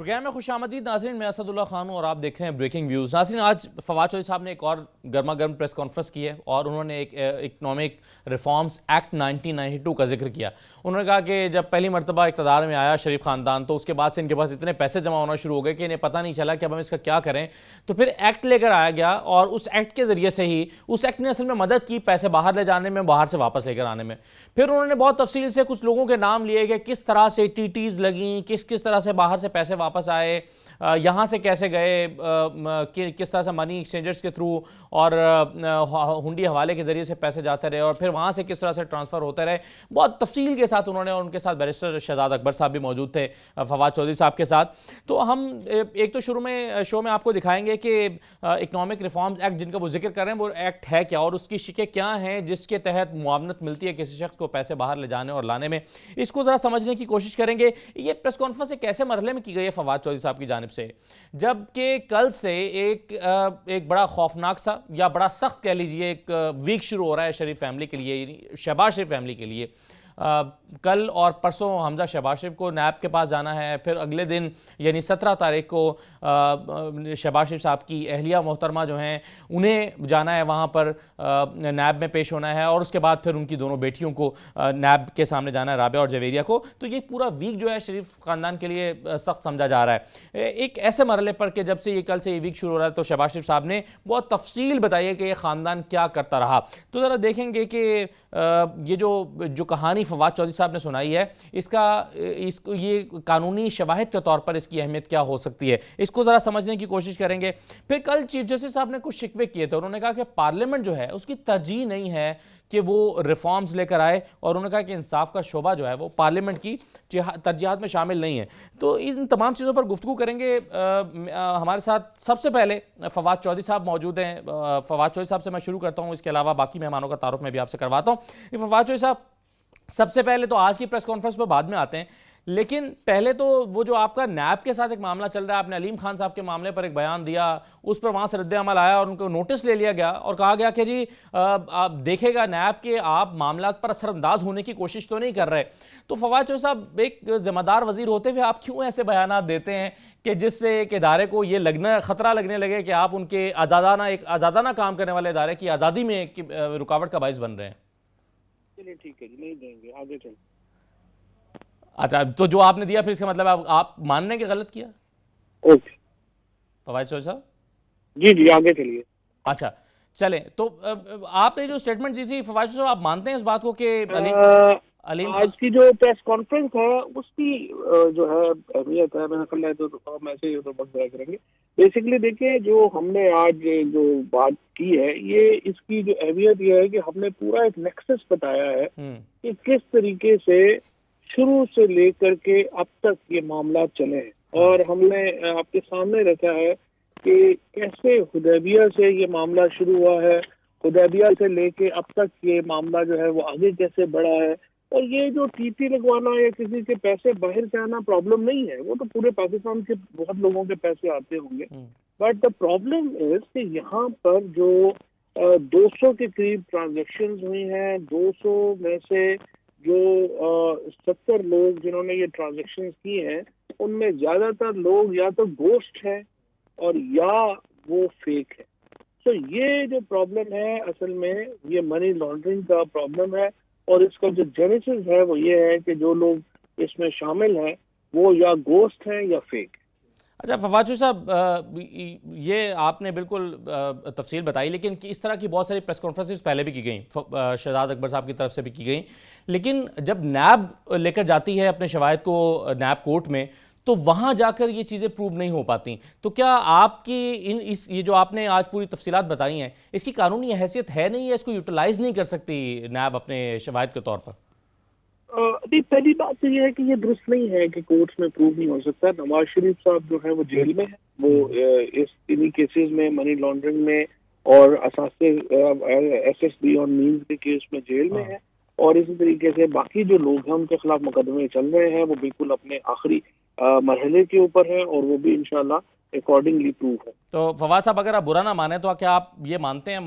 Programme में खुशामदीद नाज़रीन, मैं असदुल्ला खान हूं और आप देख रहे हैं ब्रेकिंग व्यूज़। नाज़रीन, आज फवाद चौधरी साहब ने एक और गर्मा गर्म प्रेस कॉन्फ्रेंस की है और उन्होंने एक इकनॉमिक रिफॉर्म्स एक्ट 1992 का जिक्र किया। उन्होंने कहा कि जब पहली मरतबा इक़्तिदार में आया शरीफ ख़ानदान तो उसके बाद से इनके पास इतने पैसे जमा होना शुरू हो गए कि इन्हें पता नहीं चला कि अब हम इसका क्या करें। तो फिर एक्ट लेकर आया गया और उस एक्ट के ज़रिए से ही उस एक्ट ने असल में मदद की पैसे बाहर ले जाने में, बाहर से वापस लेकर आने में। फिर उन्होंने बहुत तफसील से कुछ लोगों के नाम लिए कि किस तरह से टीटीज़ लगी, किस किस तरह से बाहर से पैसे वापस आए, यहाँ से कैसे गए, किस तरह से मनी एक्सचेंजर्स के थ्रू और हुंडी हवाले के ज़रिए से पैसे जाते रहे और फिर वहाँ से किस तरह से ट्रांसफ़र होते रहे। बहुत तफसील के साथ उन्होंने, और उनके साथ बैरिस्टर शहजाद अकबर साहब भी मौजूद थे फवाद चौधरी साहब के साथ। तो हम एक तो शुरू में शो में आपको दिखाएंगे कि इकनॉमिक रिफॉर्म्स एक्ट जिनका वो जिक्र कर रहे हैं वो एक्ट है क्या और उसकी शिकें क्या हैं जिसके तहत मुआवनत मिलती है किसी शख्स को पैसे बाहर ले जाने और लाने में। इसको ज़रा समझने की कोशिश करेंगे। ये प्रेस कॉन्फ्रेंस एक ऐसे मरहले में की गई है फवाद चौधरी साहब की जानिब से जबकि कल से एक बड़ा खौफनाक सा या बड़ा सख्त कह लीजिए एक वीक शुरू हो रहा है शरीफ फैमिली के लिए, शहबाज शरीफ फैमिली के लिए। कल और परसों हमजा शहबाज शरीफ को नैब के पास जाना है, फिर अगले दिन यानी 17 तारीख को शहबाज शरीफ साहब की अहलिया मोहतरमा जो हैं उन्हें जाना है वहाँ पर नैब में पेश होना है और उसके बाद फिर उनकी दोनों बेटियों को नैब के सामने जाना है, राबिया और जवेरिया को। तो ये पूरा वीक जो है शरीफ ख़ानदान के लिए सख्त समझा जा रहा है। एक ऐसे मरहले पर कि जब से ये कल से ये वीक शुरू हो रहा है तो शहबाज शरीफ साहब ने बहुत तफसील बताई है कि ये ख़ानदान क्या करता रहा। तो ज़रा देखेंगे कि ये जो कहानी फवाद चौधरी साहब ने सुनाई है इसको ये कानूनी शवाहिद के तौर पर इसकी अहमियत क्या हो सकती है, इसको ज़रा समझने की कोशिश करेंगे। फिर कल चीफ जस्टिस साहब ने कुछ शिकवे किए थे। उन्होंने कहा कि पार्लियामेंट जो है उसकी तरजीह नहीं है कि वो रिफॉर्म्स लेकर आए और उन्होंने कहा कि इंसाफ का शोबा जो है वो पार्लियामेंट की तरजीहात में शामिल नहीं है। तो इन तमाम चीज़ों पर गुफ्तगू करेंगे। हमारे साथ सबसे पहले फवाद चौधरी साहब मौजूद हैं। फवाद चौधरी साहब से मैं शुरू करता हूँ, इसके अलावा बाकी मेहमानों का तारुफ मैं भी आपसे करवाता हूँ। फवाद चौधरी साहब, सबसे पहले तो आज की प्रेस कॉन्फ्रेंस पर बाद में आते हैं, लेकिन पहले तो वो जो आपका नैब के साथ एक मामला चल रहा है, आपने अलीम खान साहब के मामले पर एक बयान दिया, उस पर वहाँ से रद्द अमल आया और उनको नोटिस ले लिया गया और कहा गया कि जी आप देखेगा नैब के आप मामला पर असरअंदाज होने की कोशिश तो नहीं कर रहे। तो फवाद चौधरी साहब, एक जिम्मेदार वजीर होते हुए आप क्यों ऐसे बयान देते हैं कि जिससे एक इदारे को ये खतरा लगने लगे कि आप उनके आज़ादाना काम करने वाले इदारे की आज़ादी में रुकावट का बाइस बन रहे हैं? ठीक है जी, नहीं देंगे, आगे चल। अच्छा, तो जो आपने दिया फिर इसका मतलब आप मान रहे हैं कि गलत किया? ओके फवाद चौधरी साहब जी जी, आगे चलिए। अच्छा चले, तो आपने जो स्टेटमेंट दी थी फवाद साहब, आप मानते हैं इस बात को कि अलीम आज की जो प्रेस कॉन्फ्रेंस है उसकी जो है अहमियत है, मेरा ख्याल है तो हम ऐसे ही तो बस करेंगे। बेसिकली देखिए, जो हमने आज जो बात की है ये इसकी जो अहमियत ये है कि हमने पूरा एक नेक्सस बताया है कि किस तरीके से शुरू से लेकर के अब तक ये मामला चले हैं और हमने आपके सामने रखा है कि कैसे हुदैबिया से ये मामला शुरू हुआ है, हुदैबिया से लेके अब तक ये मामला जो है वो आगे कैसे बढ़ा है। और ये जो टीटी लगवाना या किसी के पैसे बाहर से आना प्रॉब्लम नहीं है, वो तो पूरे पाकिस्तान के बहुत लोगों के पैसे आते होंगे। बट द प्रॉब्लम इज कि यहाँ पर जो 200 के करीब ट्रांजेक्शन हुई हैं, 200 में से जो 70 लोग जिन्होंने ये ट्रांजेक्शन की हैं उनमें ज्यादातर लोग या तो गोश्त है और या वो फेक है। तो ये जो प्रॉब्लम है असल में ये मनी लॉन्ड्रिंग का प्रॉब्लम है और इसका जो जेनेसिस है वो ये है कि जो लोग इसमें शामिल हैं वो या गोश्त हैं या फेक। अच्छा फवाद चौधरी साहब, ये आपने बिल्कुल तफसील बताई, लेकिन इस तरह की बहुत सारी प्रेस कॉन्फ्रेंसेस पहले भी की गई, शहजाद अकबर साहब की तरफ से भी की गई, लेकिन जब नैब लेकर जाती है अपने शवाहिद को नैब कोर्ट में तो वहाँ जाकर ये चीज़ें प्रूव नहीं हो पाती। तो क्या आपकी ये जो आपने आज पूरी तफसीलात बताई हैं इसकी कानूनी हैसियत है नहीं, है इसको यूटिलाइज नहीं कर सकती नैब अपने शवाहिद के तौर पर? अभी पहली बात तो ये है कि ये दुरुस्त नहीं है कि कोर्ट्स में प्रूव नहीं हो सकता। नवाज शरीफ साहब जो है वो जेल में है, वो इन्हीं केसेस में, मनी लॉन्ड्रिंग में और SSD और मीन्स के केस में जेल में है और इसी तरीके से बाकी जो लोग हैं उनके खिलाफ मुकदमे चल रहे हैं वो बिल्कुल अपने आखिरी मरहले के ऊपर है और वो भी इंशाल्लाह अकॉर्डिंगली प्रूफ है। तो फवाद साहब, अगर आप बुरा ना माने तो क्या आप ये मानते हैं,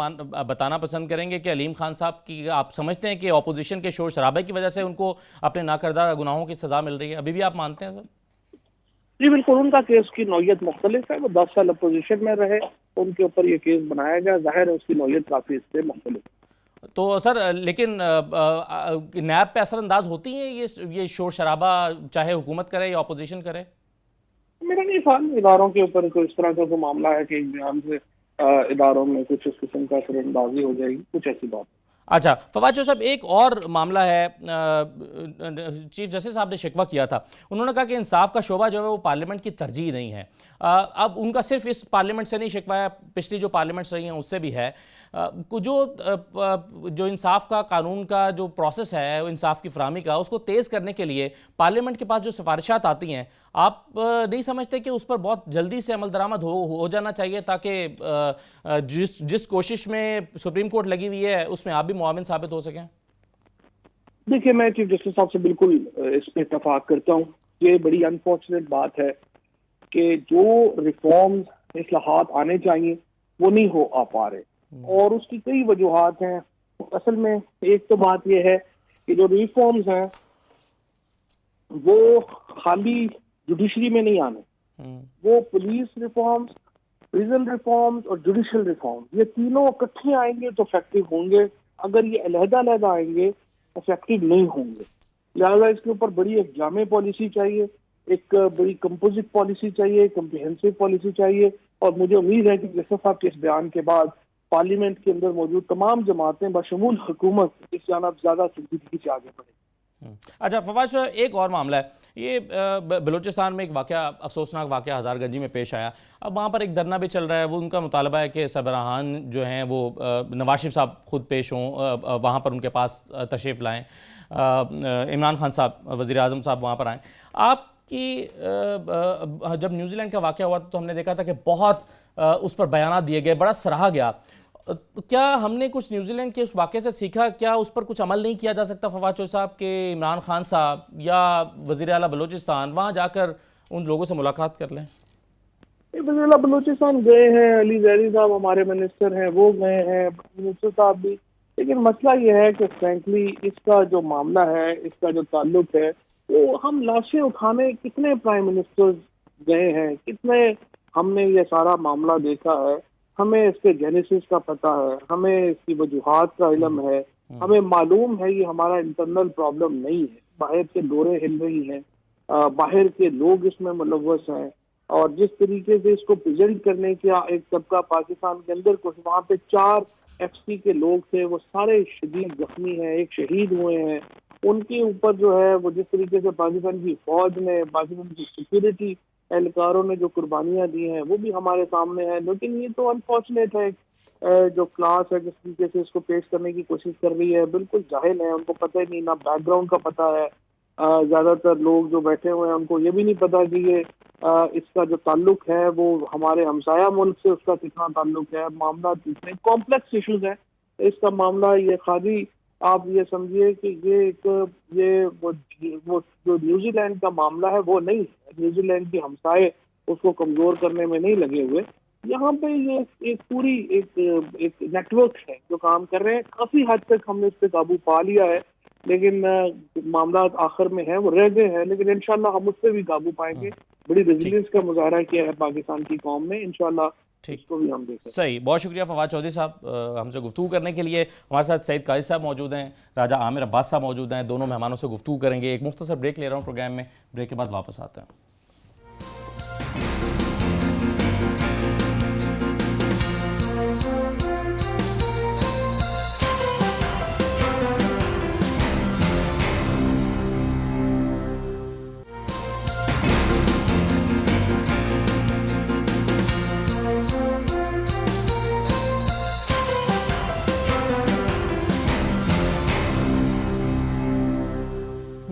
बताना पसंद करेंगे कि अलीम खान साहब की आप समझते हैं कि ऑपोजिशन के शोर शराबे की वजह से उनको अपने नाकर्दा गुनाहों की सज़ा मिल रही है? अभी भी आप मानते हैं सर? जी बिल्कुल, उनका केस की नौयत मुख्तलिफ है। वो 10 साल अपोजिशन में रहे, उनके ऊपर ये केस बनाया गया। जाहिर है उसकी नौयत काफ़ी इससे मुख्तलिफ है। तो सर लेकिन नैब पे असरअंदाज होती हैं ये शोर शराबा, चाहे हुकूमत करे या अपोजिशन करे? मेरा नहीं ख्याल इदारों के ऊपर कोई इस तरह का कोई मामला है कि एक बयान से इदारों में कुछ इस किस्म का असरअंदाजी हो जाएगी, कुछ ऐसी बात। अच्छा फवाद चौधरी साहब, एक और मामला है, चीफ जस्टिस साहब ने शिकवा किया था। उन्होंने कहा कि इंसाफ का शोबा जो है वो पार्लियामेंट की तरजीह नहीं है। अब उनका सिर्फ इस पार्लियामेंट से नहीं शिकवा है, पिछली जो पार्लियामेंट्स रही हैं उससे भी है। जो इंसाफ का कानून का जो प्रोसेस है, वो इंसाफ की फराहमी का, उसको तेज़ करने के लिए पार्लियामेंट के पास जो सिफारिशात आती हैं, आप नहीं समझते कि उस पर बहुत जल्दी से अमल दरामद हो जाना चाहिए, ताकि जिस कोशिश में सुप्रीम कोर्ट लगी हुई है उसमें आप भी मुआविन साबित हो सकें? देखिए, मैं चीफ जस्टिस साहब से बिल्कुल इस पे इत्तफाक करता हूँ। ये बड़ी अनफॉर्चुनेट बात है कि जो रिफॉर्म्स, इस्लाहात आने चाहिए वो नहीं हो आ पा रहे, और उसकी कई वजूहात हैं। असल में एक तो बात यह है कि जो रिफॉर्म्स हैं वो खाली जुडिशरी में नहीं आने, वो पुलिस रिफॉर्म्स, प्रिजन रिफॉर्म्स और जुडिशल रिफॉर्म, ये तीनों इकट्ठे आएंगे तो इफेक्टिव होंगे। अगर ये अलहदा-अलहदा आएंगे इफेक्टिव नहीं होंगे। लिहाजा इसके ऊपर बड़ी एक जामे पॉलिसी चाहिए, एक बड़ी कंपोजिट पॉलिसी चाहिए, कम्प्रिहेंसिव पॉलिसी चाहिए। और मुझे उम्मीद है कि जस्टिस साहब के इस बयान के बाद पार्लियामेंट के अंदर मौजूद तमाम जमातें बशमूल हुकूमत इस जानब ज्यादा संजीदगी से आगे बढ़े। अच्छा फवाद साहब, एक और मामला है, ये बलूचिस्तान में एक वाक़या, अफसोसनाक वाक़या हज़ारगंजी में पेश आया। अब वहाँ पर एक धरना भी चल रहा है। वो उनका मुतालबा है कि सरबराहान जो हैं वो नवाज शरीफ साहब खुद पेश हों, वहाँ पर उनके पास तशरीफ़ लाएँ, इमरान खान साहब वज़ीर आज़म साहब वहाँ पर आएँ। आपकी जब न्यूजीलैंड का वाक़या हुआ तो हमने देखा था कि बहुत उस पर बयानात दिए गए, बड़ा सराहा गया। क्या हमने कुछ न्यूजीलैंड के उस वाक़े से सीखा? क्या उस पर कुछ अमल नहीं किया जा सकता फवाद चौधरी साहब के इमरान खान साहब या वज़ीर आला बलूचिस्तान वहाँ जाकर उन लोगों से मुलाकात कर लें? वज़ीर आला बलूचिस्तान गए हैं, अली ज़ैरी साहब हमारे मिनिस्टर हैं, वो गए हैं, मिनिस्टर साहब भी। लेकिन मसला ये है कि फ्रैंकली इसका जो मामला है, इसका जो ताल्लुक है, वो हम लाशें उठाने कितने प्राइम मिनिस्टर्स गए हैं, कितने हमने ये सारा मामला देखा है, हमें इसके जेनेसिस का पता है, हमें इसकी वजूहात का इल्म है, हमें मालूम है ये हमारा इंटरनल प्रॉब्लम नहीं है। बाहर के दौरे हिल रही हैं, बाहर के लोग इसमें मुलव्वस हैं, और जिस तरीके से इसको प्रेजेंट करने का एक तबका पाकिस्तान के अंदर कुछ, वहाँ पे 4 FC के लोग थे, वो सारे शदीद जख्मी हैं, एक शहीद हुए हैं। उनके ऊपर जो है वो जिस तरीके से पाकिस्तान की फौज ने, पाकिस्तान की सिक्योरिटी एहलकारों ने जो कुर्बानियां दी हैं वो भी हमारे सामने है। लेकिन ये तो अनफॉर्चुनेट है, जो क्लास है जिस तरीके से इसको पेश करने की कोशिश कर रही है, बिल्कुल जाहिल है, उनको पता ही नहीं, ना बैकग्राउंड का पता है। ज्यादातर लोग जो बैठे हुए हैं उनको ये भी नहीं पता कि ये इसका जो ताल्लुक है वो हमारे हमसाया मुल्क से उसका कितना ताल्लुक है। मामला इतने कॉम्प्लेक्स इशूज है इसका मामला। ये खाली आप ये समझिए कि वो जो न्यूजीलैंड का मामला है वो नहीं है। न्यूजीलैंड के हमसाए उसको कमजोर करने में नहीं लगे हुए। यहाँ पे ये एक पूरी एक नेटवर्क है जो काम कर रहे हैं। काफी हद तक हमने इस पे काबू पा लिया है, लेकिन मामला आखिर में है वो रह गए हैं, लेकिन इंशाल्लाह हम उस पर भी काबू पाएंगे। बड़ी रेजिलियंस का मुजाहरा किया है पाकिस्तान की कौम ने, इंशाल्लाह इसको भी हम देखें। सही, बहुत शुक्रिया फवाद चौधरी साहब हमसे गुफ्तगू करने के लिए। हमारे साथ सईद काजी साहब मौजूद हैं, राजा आमिर अब्बास साहब मौजूद हैं। दोनों मेहमानों से गुफ्तगू करेंगे। एक मुख्तसर ब्रेक ले रहा हूँ प्रोग्राम में, ब्रेक के बाद वापस आते हैं।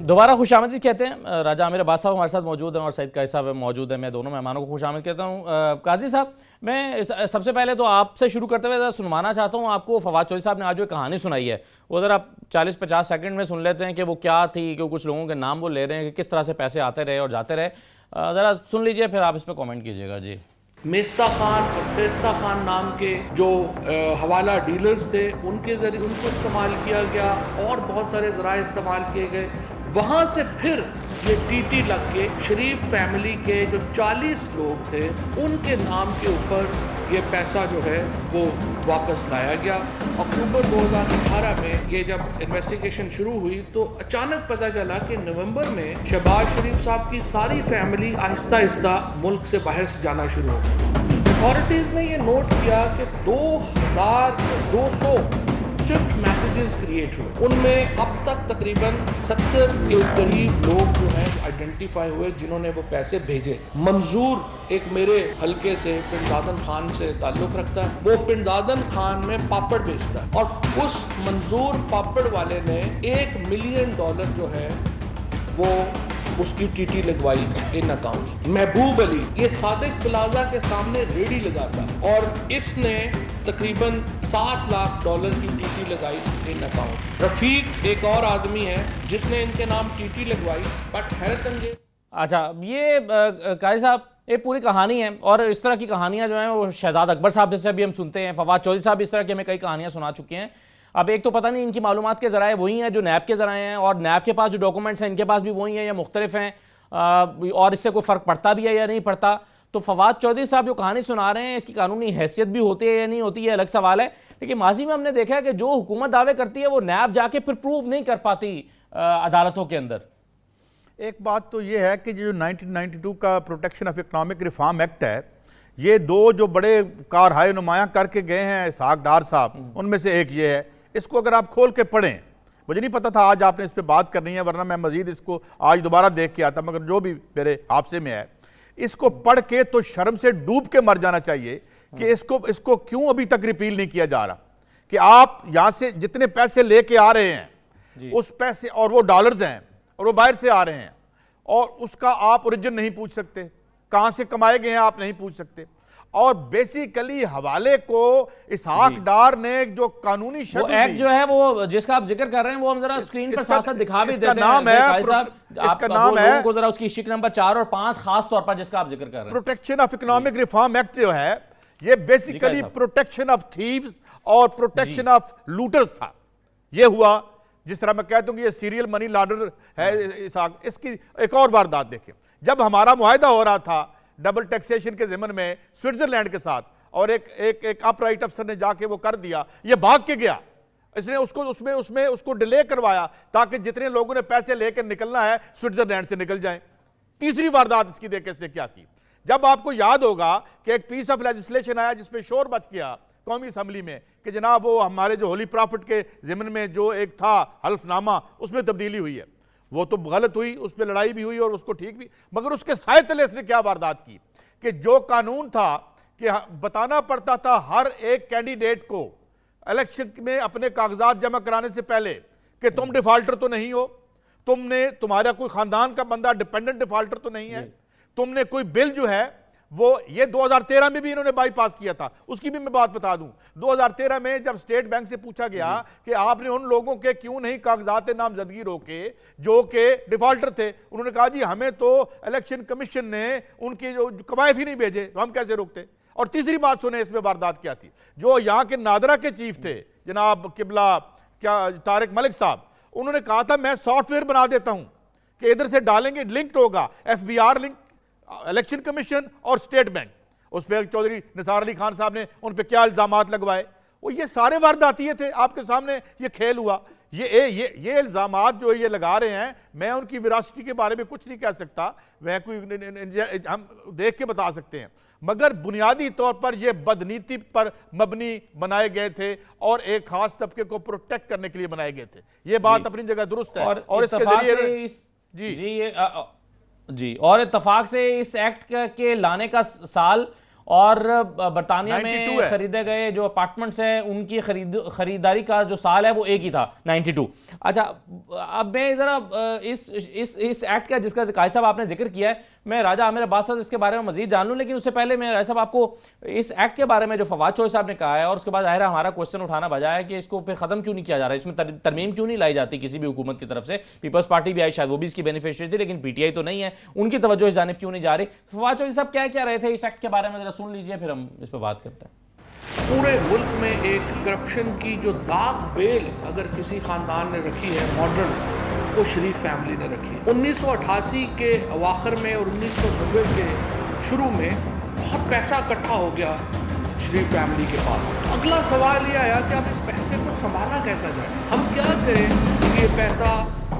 दोबारा खुशामदीद कहते हैं। राजा आमिर अब्बास साहब हमारे साथ मौजूद हैं और सईद काजी साहब मौजूद हैं। मैं दोनों मेहमानों को खुशामदीद कहता हूँ। काजी साहब, मैं सबसे पहले तो आपसे शुरू करते हुए ज़रा सुनवाना चाहता हूँ आपको। फवाद चौधरी साहब ने आज जो कहानी सुनाई है वो ज़रा 40-50 सेकंड में सुन लेते हैं कि वो क्या थी, कि कुछ लोगों के नाम वो ले रहे हैं, कि किस तरह से पैसे आते रहे और जाते रहे। ज़रा सुन लीजिए, फिर आप इस पर कॉमेंट कीजिएगा। जी मेस्ता खान और फेस्ता खान नाम के जो हवाला डीलर्स थे उनके जरिए उनको इस्तेमाल किया गया और बहुत सारे ज़राए इस्तेमाल किए गए। वहाँ से फिर ये टीटी लग के शरीफ फैमिली के जो 40 लोग थे उनके नाम के ऊपर ये पैसा जो है वो वापस लाया गया। अक्टूबर 2018 में ये जब इन्वेस्टिगेशन शुरू हुई तो अचानक पता चला कि नवंबर में शहबाज शरीफ साहब की सारी फैमिली आहिस्ता आहिस्ता मुल्क से बाहर से जाना शुरू हो गई। अथॉरिटीज़ ने ये नोट किया कि 2200 स्विफ्ट मैसेजेस क्रिएट हुए, उनमें अब तक तकरीबन 70 के करीब लोग जो हैं आइडेंटिफाई हुए जिन्होंने वो पैसे भेजे। मंजूर एक मेरे हलके से पिंडादन खान से ताल्लुक रखता है, वो पिंडादन खान में पापड़ बेचता है और उस मंजूर पापड़ वाले ने $1 मिलियन जो है वो उसकी टीटी लगवाई इन अकाउंट। महबूब अली ये सादिक प्लाजा के सामने रेडी लगाता और इसने तकरीबन $7 लाख की टीटी लगाई इन अकाउंट। रफीक एक और आदमी है जिसने इनके नाम टीटी लगवाई। बट हैरत अंगेज, अच्छा ये कारी साहब ये पूरी कहानी है और इस तरह की कहानियां जो हैं वो शहजाद अकबर साहब से भी हम सुनते हैं, फवाद चौधरी साहब इस तरह की हमें कई कहानियां सुना चुके हैं। अब एक तो पता नहीं इनकी मालूमात के ज़राए वही हैं जो नैब के ज़राए हैं और नैब के पास जो डॉक्यूमेंट्स हैं इनके पास भी वही हैं या मुख्तलिफ हैं और इससे कोई फ़र्क पड़ता भी है या नहीं पड़ता। तो फवाद चौधरी साहब जो कहानी सुना रहे हैं इसकी कानूनी हैसियत भी होती है या नहीं होती है अलग सवाल है, लेकिन माजी में हमने देखा है कि जो हुकूमत दावे करती है वो नैब जाके फिर प्रूव नहीं कर पाती अदालतों के अंदर। एक बात तो ये है कि जो 1992 का protection of economic reform act है, ये दो जो बड़े कारहाय नुमायां करके गए हैं इसहाक डार साहब, उनमें से एक ये है। इसको अगर आप खोल के पढ़ें, मुझे नहीं पता था आज आपने इस पे बात करनी है, वरना मैं मजीद इसको आज दोबारा देख के आता, मगर जो भी मेरे हादसे में है इसको पढ़ के तो शर्म से डूब के मर जाना चाहिए कि इसको क्यों अभी तक रिपील नहीं किया जा रहा। कि आप यहां से जितने पैसे लेके आ रहे हैं उस पैसे, और वो डॉलर्स हैं और वो बाहर से आ रहे हैं, और उसका आप ओरिजिन नहीं पूछ सकते, कहां से कमाए गए हैं आप नहीं पूछ सकते। और बेसिकली हवाले को इसहाक डार ने जो कानूनी शक्ल एक्ट जो है वो जिसका आप जिक्र कर रहे हैं वो हम जरा स्क्रीन पर साथ साथ दिखा भी देते हैं। इसका नाम है को जरा उसकी शिक नंबर 4 और 5 खास तौर पर जिसका आप जिक्र कर रहे हैं, protection of economic reform act जो है, ये बेसिकली प्रोटेक्शन ऑफ थीव्स और प्रोटेक्शन ऑफ लूटर्स था। ये हुआ जिस तरह मैं कहता हूं कि ये सीरियल मनी लॉन्डर है इसहाक। इसकी एक और वारदात देखें, जब हमारा मुआहदा हो रहा था डबल टैक्सेशन के ज़िमन में स्विट्जरलैंड के साथ, और एक अपराइट अफसर ने जाके वो कर दिया, ये भाग के गया, इसने उसको डिले करवाया ताकि जितने लोगों ने पैसे लेकर निकलना है स्विट्जरलैंड से निकल जाएं। तीसरी वारदात इसकी देख के इसने क्या की, जब आपको याद होगा कि एक पीस ऑफ लेजिस्लेशन आया जिसपे शोर मच गया कौमी असम्बली में कि जनाब वो हमारे जो होली प्रॉफिट के ज़िमन में जो एक था हल्फनामा, उसमें तब्दीली हुई है। वो तो गलत हुई, उस पर लड़ाई भी हुई और उसको ठीक भी, मगर उसके साए तले इसने क्या वारदात की कि जो कानून था कि बताना पड़ता था हर एक कैंडिडेट को इलेक्शन में अपने कागजात जमा कराने से पहले कि तुम डिफॉल्टर तो नहीं हो, तुम्हारा कोई खानदान का बंदा डिपेंडेंट डिफॉल्टर तो नहीं है, तुमने कोई बिल जो है वो ये 2013 में भी इन्होंने बाईपास किया था। उसकी भी मैं बात बता दूं, 2013 में जब स्टेट बैंक से पूछा गया कि आपने उन लोगों के क्यों नहीं कागजात नामजदगी रोके जो कि डिफॉल्टर थे, उन्होंने कहा जी हमें तो इलेक्शन कमीशन ने उनकी जो कवायद ही नहीं भेजे, तो हम कैसे रोकते। और तीसरी बात सुने इसमें वारदात क्या थी, जो यहाँ के नादरा के चीफ थे जनाब किबला क्या तारिक मलिक साहब, उन्होंने कहा था मैं सॉफ्टवेयर बना देता हूं कि इधर से डालेंगे लिंक्ड होगा FBR लिंक, इलेक्शन कमीशन और स्टेट बैंक। उस पर चौधरी निसार अली खान साहब ने उन पर क्या इल्जामात लगवाए, वो ये सारे वारदातिये थे, आपके सामने ये खेल हुआ। ये इल्जामात जो ये लगा रहे हैं, मैं उनकी विरासती के बारे में कुछ नहीं कह सकता, मैं कोई हम देख के बता सकते हैं, मगर बुनियादी तौर पर ये बदनीति पर मबनी बनाए गए थे और एक खास तबके को प्रोटेक्ट करने के लिए बनाए गए थे। ये बात अपनी जगह दुरुस्त है और इसके जरिए जी और इत्तफाक से इस एक्ट के लाने का साल और बरतानिया में खरीदे गए जो अपार्टमेंट्स हैं उनकी खरीदारी का जो साल है वो एक ही था 92। अच्छा अब मैं ज़रा इस एक्ट का जिसका ज़िक्र साहब आपने जिक्र किया है, मैं राजा आमिर अब्बास साहब इसके बारे में मजीद जान लूँ, लेकिन उससे पहले मैं राजा साहब आपको इस एक्ट के बारे में जो फवाद चौधरी साहब ने कहा है और उसके बाद ज़ाहिर हमारा क्वेश्चन उठाना बजा है कि इसको फिर ख़त्म क्यों नहीं किया जा रहा है, इसमें तरमीम क्यों नहीं लाई जाती किसी भी हुकूमत की तरफ से। पीपल्स पार्टी भी आई, शायद वो भी इसकी बेनिफिशियरी थी, लेकिन PTI तो नहीं है, उनकी तवज्जो इस जानिब क्यों नहीं जा रही। फवाद चौधरी साहब क्या रहे थे इस एक्ट के बारे में सुन लीजिए, फिर हम इस पर बात करते हैं। पूरे मुल्क में एक करप्शन की जो दाग बेल अगर किसी खानदान ने रखी है मॉडर्न, वो शरीफ फैमिली ने रखी है। 1988 के अवाखिर में और 1990 के शुरू में बहुत पैसा इकट्ठा हो गया शरीफ फैमिली के पास। अगला सवाल ये आया कि अब इस पैसे को संभाला कैसा जाए, हम क्या करें कि ये पैसा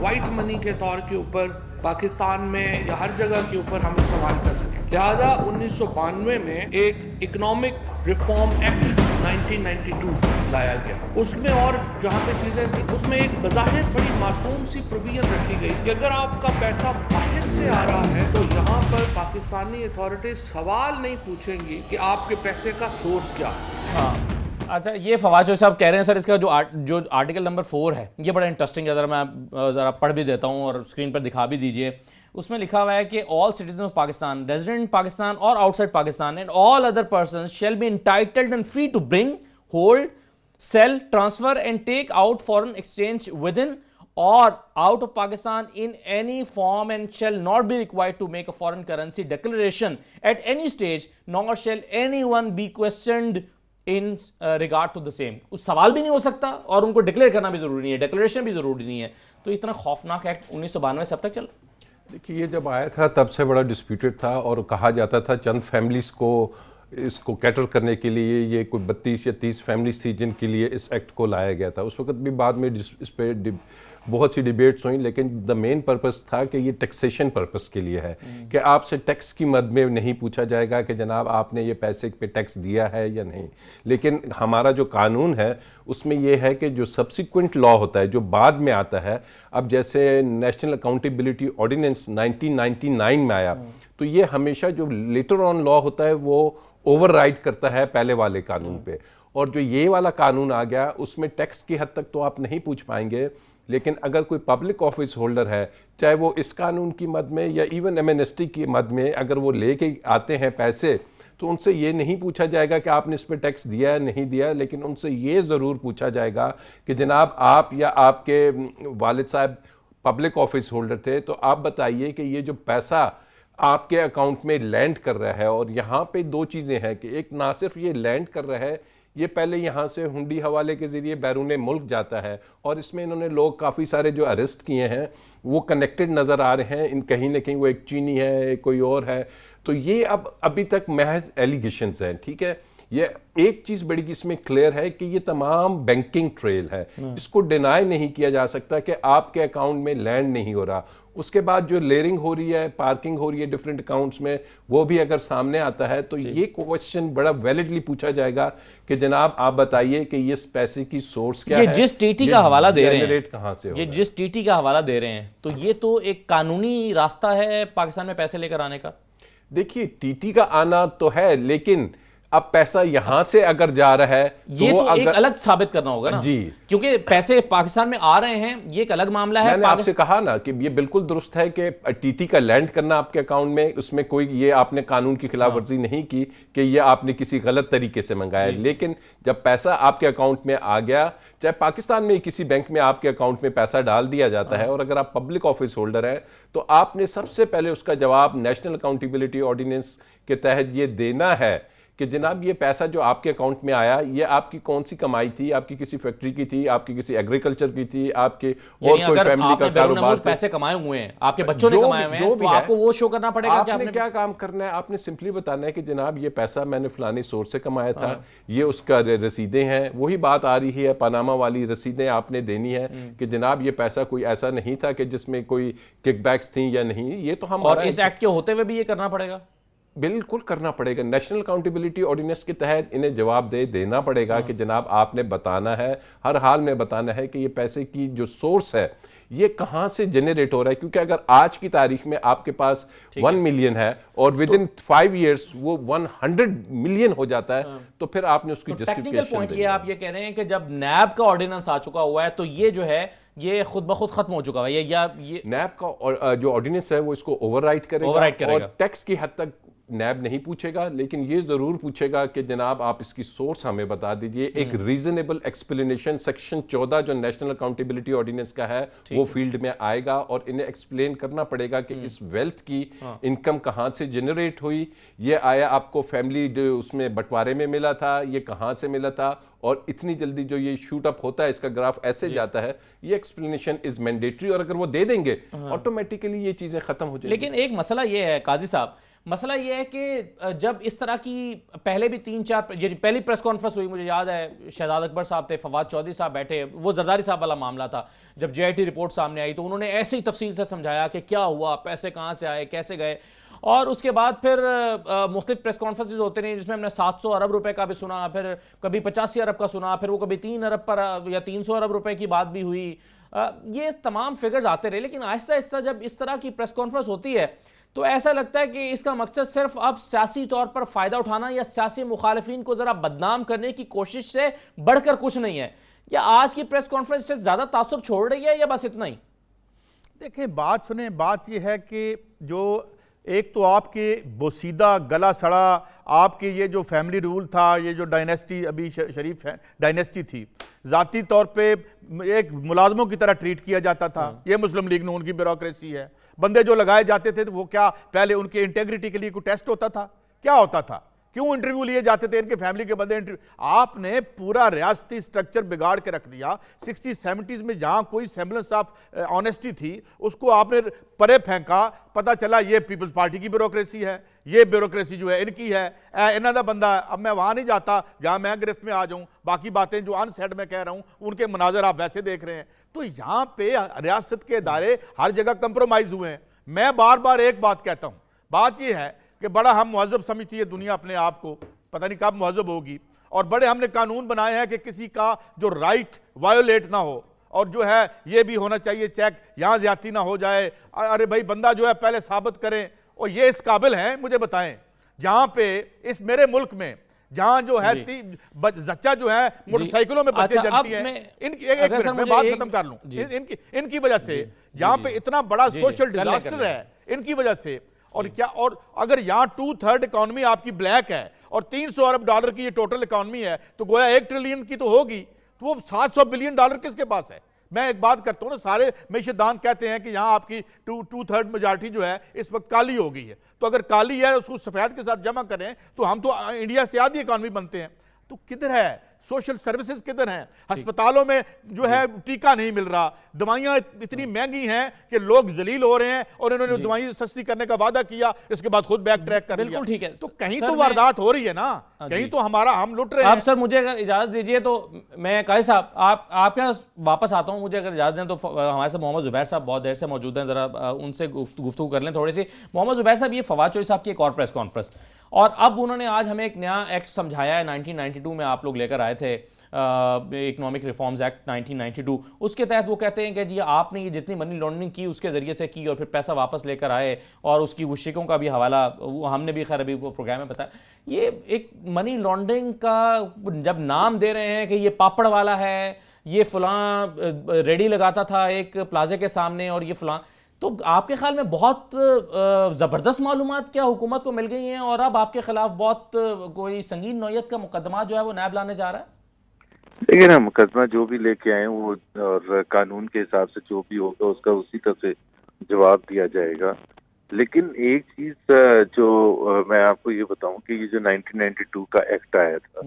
वाइट मनी के तौर के ऊपर पाकिस्तान में या हर जगह के ऊपर हम इस्तेमाल कर सकें। लिहाजा 1992 में एक इकोनॉमिक रिफॉर्म एक्ट 1992 लाया गया। उसमें और जहाँ पे चीज़ें थी उसमें एक बज़ाहिर बड़ी मासूम सी प्रोविजन रखी गई कि अगर आपका पैसा बाहर से आ रहा है तो यहाँ पर पाकिस्तानी अथॉरिटीज सवाल नहीं पूछेंगी कि आपके पैसे का सोर्स क्या है। हाँ, अच्छा, ये फवाद जो साहब कह रहे हैं सर, इसका जो आर्टिकल नंबर 4 है ये बड़ा इंटरेस्टिंग है, ज़रा पढ़ भी देता हूँ और स्क्रीन पर दिखा भी दीजिए। उसमें लिखा हुआ है कि all citizen of Pakistan, resident Pakistan और outside Pakistan and all other person shall be entitled and free to bring, hold, sell, transfer and take out foreign exchange with in or out of Pakistan in any form and shall not be required to make a foreign currency declaration at any stage, nor shall anyone be questioned in regard to the same। उस सवाल भी नहीं हो सकता और उनको declare करना भी जरूरी नहीं है, डिक्लेरेशन भी जरूरी नहीं है। तो इतना खौफनाक एक्ट 1992 से अब तक चल। देखिए, ये जब आया था तब से बड़ा डिस्प्यूटेड था और कहा जाता था चंद फैमिलीज को इसको कैटर करने के लिए ये कोई 32 या 30 फैमिलीज थी जिनके लिए इस एक्ट को लाया गया था। उस वक्त भी बाद में इस पर बहुत सी डिबेट्स हुई, लेकिन द मेन पर्पस था कि ये टैक्सेशन पर्पस के लिए है कि आपसे टैक्स की मद में नहीं पूछा जाएगा कि जनाब आपने ये पैसे पे टैक्स दिया है या नहीं। लेकिन हमारा जो कानून है उसमें ये है कि जो सब्सिक्वेंट लॉ होता है, जो बाद में आता है, अब जैसे नेशनल अकाउंटेबिलिटी ऑर्डिनेंस 1999 में आया, तो ये हमेशा जो लेटर ऑन लॉ होता है वो ओवरराइड करता है पहले वाले कानून पे। और जो ये वाला कानून आ गया उसमें टैक्स की हद तक तो आप नहीं पूछ पाएंगे, लेकिन अगर कोई पब्लिक ऑफिस होल्डर है, चाहे वो इस कानून की मद में या इवन एमनेस्टी की मद में, अगर वो लेके आते हैं पैसे, तो उनसे ये नहीं पूछा जाएगा कि आपने इस पर टैक्स दिया है नहीं दिया, लेकिन उनसे ये ज़रूर पूछा जाएगा कि जनाब आप या आपके वालिद साहब पब्लिक ऑफिस होल्डर थे, तो आप बताइए कि ये जो पैसा आपके अकाउंट में लैंड कर रहा है, और यहाँ पे दो चीज़ें हैं कि एक ना सिर्फ ये लैंड कर रहा है, ये पहले यहाँ से हुंडी हवाले के ज़रिए बैरून मुल्क जाता है, और इसमें इन्होंने लोग काफ़ी सारे जो अरेस्ट किए हैं वो कनेक्टेड नज़र आ रहे हैं, इन कहीं ना कहीं वो एक चीनी है, कोई और है। तो ये अब अभी तक महज एलिगेशंस हैं, ठीक है। ये एक चीज़ बड़ी इसमें क्लियर है कि ये तमाम बैंकिंग ट्रेल है, इसको डिनाई नहीं किया जा सकता कि आपके अकाउंट में लैंड नहीं हो रहा। उसके बाद जो लेयरिंग हो रही है, पार्किंग हो रही है डिफरेंट अकाउंट्स में, वो भी अगर सामने आता है तो ये क्वेश्चन बड़ा वैलिडली पूछा जाएगा कि जनाब आप बताइए कि ये पैसे की सोर्स क्या है, जिस टीटी का हवाला दे रहे हैं, कहां से हो ये जिस टीटी का हवाला दे रहे हैं, तो ये तो एक कानूनी रास्ता है पाकिस्तान में पैसे लेकर आने का। देखिए, टीटी का आना तो है, लेकिन अब पैसा यहां से अगर जा रहा है ये तो एक अलग साबित करना होगा ना जी, क्योंकि पैसे पाकिस्तान में आ रहे हैं, ये एक अलग मामला है। मैंने आपसे कहा ना कि ये बिल्कुल दुरुस्त है कि टीटी का लैंड करना आपके अकाउंट में, उसमें कोई ये आपने कानून की खिलाफ वर्जी नहीं की कि ये आपने किसी गलत तरीके से मंगाया, लेकिन जब पैसा आपके अकाउंट में आ गया, चाहे पाकिस्तान में किसी बैंक में आपके अकाउंट में पैसा डाल दिया जाता है, और अगर आप पब्लिक ऑफिस होल्डर हैं तो आपने सबसे पहले उसका जवाब नेशनल अकाउंटेबिलिटी ऑर्डिनेंस के तहत ये देना है कि जनाब ये पैसा जो आपके अकाउंट में आया, ये आपकी कौन सी कमाई थी, आपकी किसी फैक्ट्री की थी, आपकी किसी एग्रीकल्चर की थी, आपके और कोई फैमिली का कारोबार, पैसे कमाए हुए हैं, आपके बच्चों ने कमाए हुए हैं, तो आपको वो शो करना पड़ेगा कि आपने क्या काम करना है। आपने सिंपली बताना है कि जनाब ये पैसा मैंने फलानी सोर्स से कमाया था, ये उसका रसीदें हैं। वही बात आ रही है, पनामा वाली रसीदें आपने देनी है कि जनाब ये पैसा कोई ऐसा नहीं था कि जिसमें कोई किकबैक्स थी या नहीं। ये तो हम, और इस एक्ट के होते हुए भी ये करना पड़ेगा, बिल्कुल करना पड़ेगा। नेशनल अकाउंटेबिलिटी ऑर्डिनेंस के तहत इन्हें जवाब देना पड़ेगा कि जनाब आपने बताना है, हर हाल में बताना है कि ये पैसे की जो सोर्स है ये कहां से जनरेट हो रहा है। क्योंकि अगर आज की तारीख में आपके पास 1 मिलियन है और विद इन 5 years वो 100 मिलियन हो जाता है, तो फिर आपने उसकी टेक्निकल पॉइंट ये आप ये कह रहे हैं कि जब नैब का ऑर्डिनेंस आ चुका हुआ है तो ये जो है ये खुद ब खुद खत्म हो चुका है, ये नैब का जो ऑर्डिनेंस है वो इसको ओवरराइड करेगा और टैक्स की हद तक नैब नहीं पूछेगा, लेकिन ये ज़रूर पूछेगा कि जनाब आप इसकी सोर्स हमें बता दीजिए। एक रीजनेबल एक्सप्लेनेशन सेक्शन 14 जो नेशनल अकाउंटेबिलिटी ऑर्डिनेंस का है वो फील्ड में आएगा, और इन्हें एक्सप्लेन करना पड़ेगा कि इस वेल्थ की इनकम कहाँ से जनरेट हुई, ये आया आपको फैमिली उसमें बंटवारे में मिला था, ये कहाँ से मिला था, और इतनी जल्दी जो ये शूट अप होता है, इसका ग्राफ ऐसे जाता है। ये एक्सप्लेनेशन इज मैंडेटरी, और अगर वो दे देंगे ऑटोमेटिकली ये चीजें खत्म हो जाएंगी। लेकिन एक मसला ये है काजी साहब, मसला ये है कि जब इस तरह की पहले भी 3-4 पहली प्रेस कॉन्फ्रेंस हुई, मुझे याद है शहजाद अकबर साहब थे, फवाद चौधरी साहब बैठे, वो जरदारी साहब वाला मामला था, जब JIT रिपोर्ट सामने आई तो उन्होंने ऐसे ही तफसील से समझाया कि क्या हुआ, पैसे कहाँ से आए, कैसे गए। और उसके बाद फिर मुख्तलिफ प्रेस कॉन्फ्रेंसेज होते रहे जिसमें हमने 700 अरब रुपए का भी सुना, फिर कभी 85 अरब का सुना, फिर वो कभी 3 अरब पर या 300 अरब रुपए की बात भी हुई। ये तमाम फिगर्स आते रहे, लेकिन आहिस्ता आहिस्ता जब इस तरह की प्रेस कॉन्फ्रेंस होती है तो ऐसा लगता है कि इसका मकसद सिर्फ अब सियासी तौर पर फ़ायदा उठाना या सियासी मुखालिफिन को ज़रा बदनाम करने की कोशिश से बढ़कर कुछ नहीं है। या आज की प्रेस कॉन्फ्रेंस से ज़्यादा तासुर छोड़ रही है या बस इतना ही? देखें, बात सुने, बात यह है कि जो एक तो आपके बोसीदा गला सड़ा आपके ये जो फैमिली रूल था, ये जो डायनेस्टी अभी शरीफ है डायनेस्टी थी, ज़ाती तौर पे एक मुलाजमों की तरह ट्रीट किया जाता था। ये मुस्लिम लीग नून की ब्यूरोक्रेसी है। बंदे जो लगाए जाते थे तो वो क्या पहले उनके इंटेग्रिटी के लिए कोई टेस्ट होता था? क्या होता था? क्यों इंटरव्यू लिए जाते थे इनके फैमिली के बंदे? इंटरव्यू आपने पूरा रियासती स्ट्रक्चर बिगाड़ के रख दिया। 60-70s में जहां कोई सेम्बलेंस ऑफ ऑनेस्टी थी उसको आपने परे फेंका। पता चला ये पीपल्स पार्टी की ब्यूरोक्रेसी है, ये ब्यूरोक्रेसी जो है इनकी है, इन्हों का बंदा। अब मैं वहां नहीं जाता जहां मैं गिरफ्त में आ जाऊं। बाकी बातें जो अनसेड में कह रहा हूं उनके मनाजर आप वैसे देख रहे हैं। तो यहां पे रियासत के इदारे हर जगह कंप्रोमाइज हुए हैं। मैं बार बार एक बात कहता हूं, बात यह है कि बड़ा हम मुहज़्ज़ब समझती है दुनिया अपने आप को, पता नहीं कब मुहज़्ज़ब होगी। और बड़े हमने कानून बनाए हैं कि किसी का जो राइट वायोलेट ना हो, और जो है ये भी होना चाहिए चेक, यहां ज्यादती ना हो जाए। अरे भाई, बंदा जो है पहले साबित करें और ये इस काबिल हैं, मुझे बताएं। जहां पे इस मेरे मुल्क में जहां जो है जच्चा जो है मोटरसाइकिलों में बच्चे जनती हैं, इनकी एक मिनट में बात खत्म कर लूं। इनकी वजह से यहां पे इतना बड़ा सोशल डिजास्टर है, इनकी वजह से। और क्या, और अगर यहां 2/3 इकोनॉमी आपकी ब्लैक है और 300 अरब डॉलर की ये टोटल इकोनॉमी है, तो गोया 1 ट्रिलियन की तो होगी, तो वो 700 बिलियन डॉलर किसके पास है? मैं एक बात करता हूं ना, सारे मैशदान कहते हैं कि यहां आपकी 2/3 मेजॉरिटी जो है इस वक्त काली हो गई है। तो अगर काली है उसको सफेद के साथ जमा करें तो हम तो इंडिया से आधी इकोनॉमी बनते हैं। तो किधर है सोशल सर्विसेज, किधर हैं? अस्पतालों में जो है टीका नहीं मिल रहा, दवाइयां इतनी महंगी हैं कि लोग जलील हो रहे हैं, और इन्होंने दवाई सस्ती करने का वादा किया, इसके बाद खुद बैक ट्रैक कर लिया। ठीक है, तो कहीं तो वारदात हो रही है ना, कहीं तो हम लुट रहे हैं। आप सर मुझे अगर इजाजत दीजिए तो मैं काजी साहब आपके पास वापस आता हूं। मुझे अगर इजाजत दें तो हमारे साथ मोहम्मद जुबैर साहब बहुत देर से मौजूद हैं, जरा उनसे गुफ्तगू कर लें थोड़ी सी। मोहम्मद जुबैर साहब, ये फवाद चौधरी साहब की एक और प्रेस कॉन्फ्रेंस, और अब उन्होंने आज हमें एक नया एक्ट समझाया है। 1992 में आप लोग लेकर आए थे इकोनॉमिक रिफॉर्म्स एक्ट 1992। उसके तहत वो कहते हैं कि जी आपने ये जितनी मनी लॉन्ड्रिंग की उसके ज़रिए से की और फिर पैसा वापस लेकर आए, और उसकी वशिकों का भी हवाला हमने भी खैर अभी वो प्रोग्राम में बताया। ये एक मनी लॉन्ड्रिंग का जब नाम दे रहे हैं कि ये पापड़ वाला है, ये फलां रेडी लगाता था एक प्लाजे के सामने, और ये फलां, तो आपके ख्याल में बहुत ज़बरदस्त मालूमात क्या हुकूमत को मिल गई हैं और अब आपके खिलाफ बहुत कोई संगीन नौयत का मुकदमा जो है वो नैब लाने जा रहा है? देखिए ना, मुकदमा जो भी लेके आए वो और कानून के हिसाब से जो भी होगा उसका उसी तरह से जवाब दिया जाएगा। लेकिन एक चीज जो मैं आपको ये बताऊं कि ये जो 1992 का एक्ट आया था,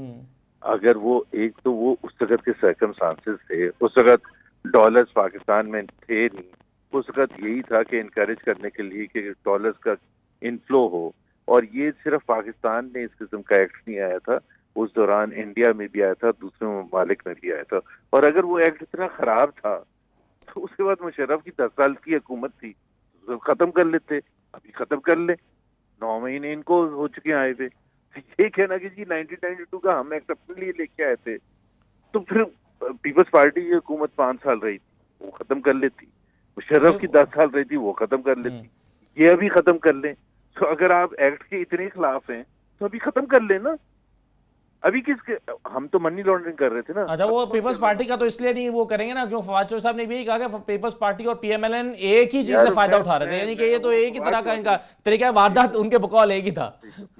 अगर वो एक तो वो उस वक्त के सर्कमस्टांसेस थे, उस वक्त डॉलर्स पाकिस्तान में थे नहीं, उस वक्त यही था कि इनकरेज करने के लिए कि डॉलर्स का इनफ्लो हो। और ये सिर्फ पाकिस्तान में इस किस्म का एक्ट नहीं आया था, उस दौरान इंडिया में भी आया था, दूसरे ममालिक में भी आया था। और अगर वो एक्ट इतना खराब था तो उसके बाद मुशर्रफ की 10 साल की हुकूमत थी, तो खत्म कर लेते, अभी खत्म कर ले। 9 महीने इनको हो चुके हैं आए हुए। ये कहना कि जी 1992 का हम एक्ट अपने लिए लेके आए थे, तो फिर पीपल्स पार्टी की हुकूमत 5 साल रही थी, वो खत्म कर लेती। मुशर्रफ की 10 साल रही थी, वो खत्म कर लेती। ये अभी खत्म कर लें। तो अगर आप एक्ट के इतने खिलाफ हैं तो अभी खत्म कर लें ना। अभी किसके, हम तो मनी लॉन्ड्रिंग कर रहे थे ना। अच्छा, वो पीपल्स पार्टी का तो इसलिए नहीं वो करेंगे ना, क्योंकि फवाद चौधरी साहब ने भी यही कहा कि पीपल्स पार्टी और पीएमएलएन एक ही चीज से फायदा उठा रहे थे, यानी कि ये तो एक ही तरह का इनका तरीका है, वारदात उनके बकौल एक ही था।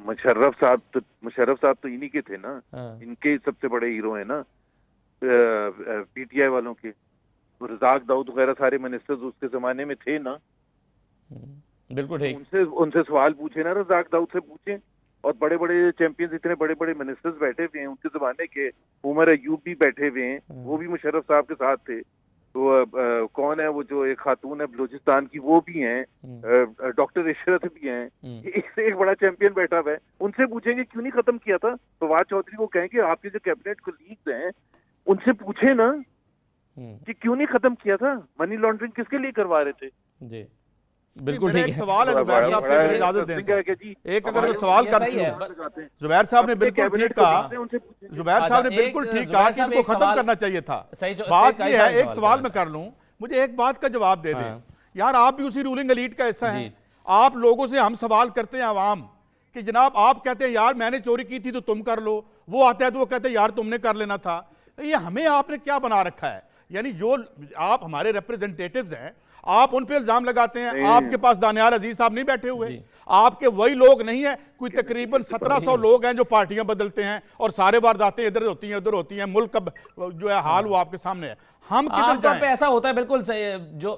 मुशर्रफ साहब तो इन्हीं के थे ना, इनके सबसे बड़े हीरो है ना पीटीआई वालों के। रज़ाक दाऊद वगैरह सारे मिनिस्टर्स उसके जमाने में थे ना। बिल्कुल ठीक। उनसे सवाल पूछे ना, रज़ाक दाऊद से पूछे। और बड़े बड़े चैंपियंस, इतने बड़े बड़े मिनिस्टर्स बैठे हुए हैं उनके जमाने के, उमर अयूब भी बैठे हुए हैं, वो भी मुशर्रफ साहब के साथ थे। तो कौन है वो जो एक खातून है बलूचिस्तान की, वो भी हैं, डॉक्टर इशरत भी हैं, एक से एक बड़ा चैंपियन बैठा हुआ है। उनसे पूछेंगे क्यों नहीं खत्म किया था। फवाद चौधरी को कहेंगे आपके जो कैबिनेट कोलीग्स हैं उनसे पूछे ना कि क्यों नहीं खत्म किया था, मनी लॉन्ड्रिंग किसके लिए करवा रहे थे। जी बिल्कुल ठीक है। सवाल है जुबैर साहब से, अगर इजाजत दें एक अगर सवाल कर जुबैर साहब ने बिल्कुल ठीक कहा, जुबैर साहब ने बिल्कुल ठीक कहा कि इनको खत्म करना चाहिए था। बात ये है, एक सवाल मैं कर लूं, मुझे एक बात का जवाब दे दें यार, आप भी उसी रूलिंग एलीट का हिस्सा हैं। आप लोगों से हम सवाल करते हैं आवाम कि जनाब आप कहते हैं यार मैंने चोरी की थी तो तुम कर लो, वो आता है तो वो कहते हैं यार तुमने कर लेना था। ये हमें आपने क्या बना रखा है, यानी जो आप हमारे रिप्रेजेंटेटिव्स हैं आप उन पे इल्जाम लगाते हैं। आपके पास दानियाल अजीज साहब नहीं बैठे हुए, आपके वही लोग नहीं है, कोई तकरीबन 1700 लोग हैं जो पार्टियां बदलते हैं और सारे वारदातें इधर होती हैं उधर होती हैं, मुल्क का जो है हाल वो आपके सामने है। हम किधर जाएं? पे ऐसा होता है बिल्कुल जो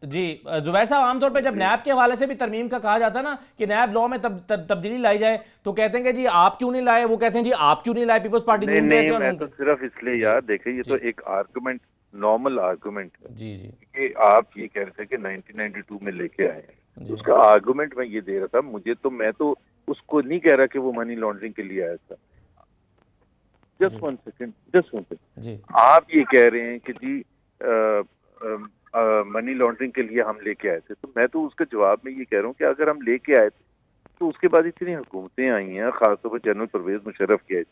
जी जुबैर साहब, आमतौर पे जब नैब के हवाले से भी तरमीम का कहा जाता है ना कि नैब लॉ में तब्दीली लाई जाए, तो कहते हैं कि जी आप क्यों नहीं लाए, वो कहते हैं जी आप क्यों नहीं लाए, पीपल्स पार्टी नहीं, मैं तो सिर्फ इसलिए यार देखिए, ये तो एक आर्गुमेंट, नॉर्मल आर्गुमेंट है जी जी कि आप ये कह रहे थे कि 1992 में लेके आए हैं, उसका आर्गुमेंट मैं ये दे रहा था। मैं तो उसको नहीं कह रहा कि वो मनी लॉन्ड्रिंग के लिए आया था। जस्ट वन सेकंड जी, आप ये कह रहे हैं कि जी मनी लॉन्ड्रिंग के लिए हम लेके आए थे, तो मैं तो उसका जवाब में ये कह रहा हूँ कि अगर हम लेके आए थे तो उसके बाद इतनी हुकूमतें आई हैं, खासतौर पर जनरल परवेज मुशर्रफ की आई,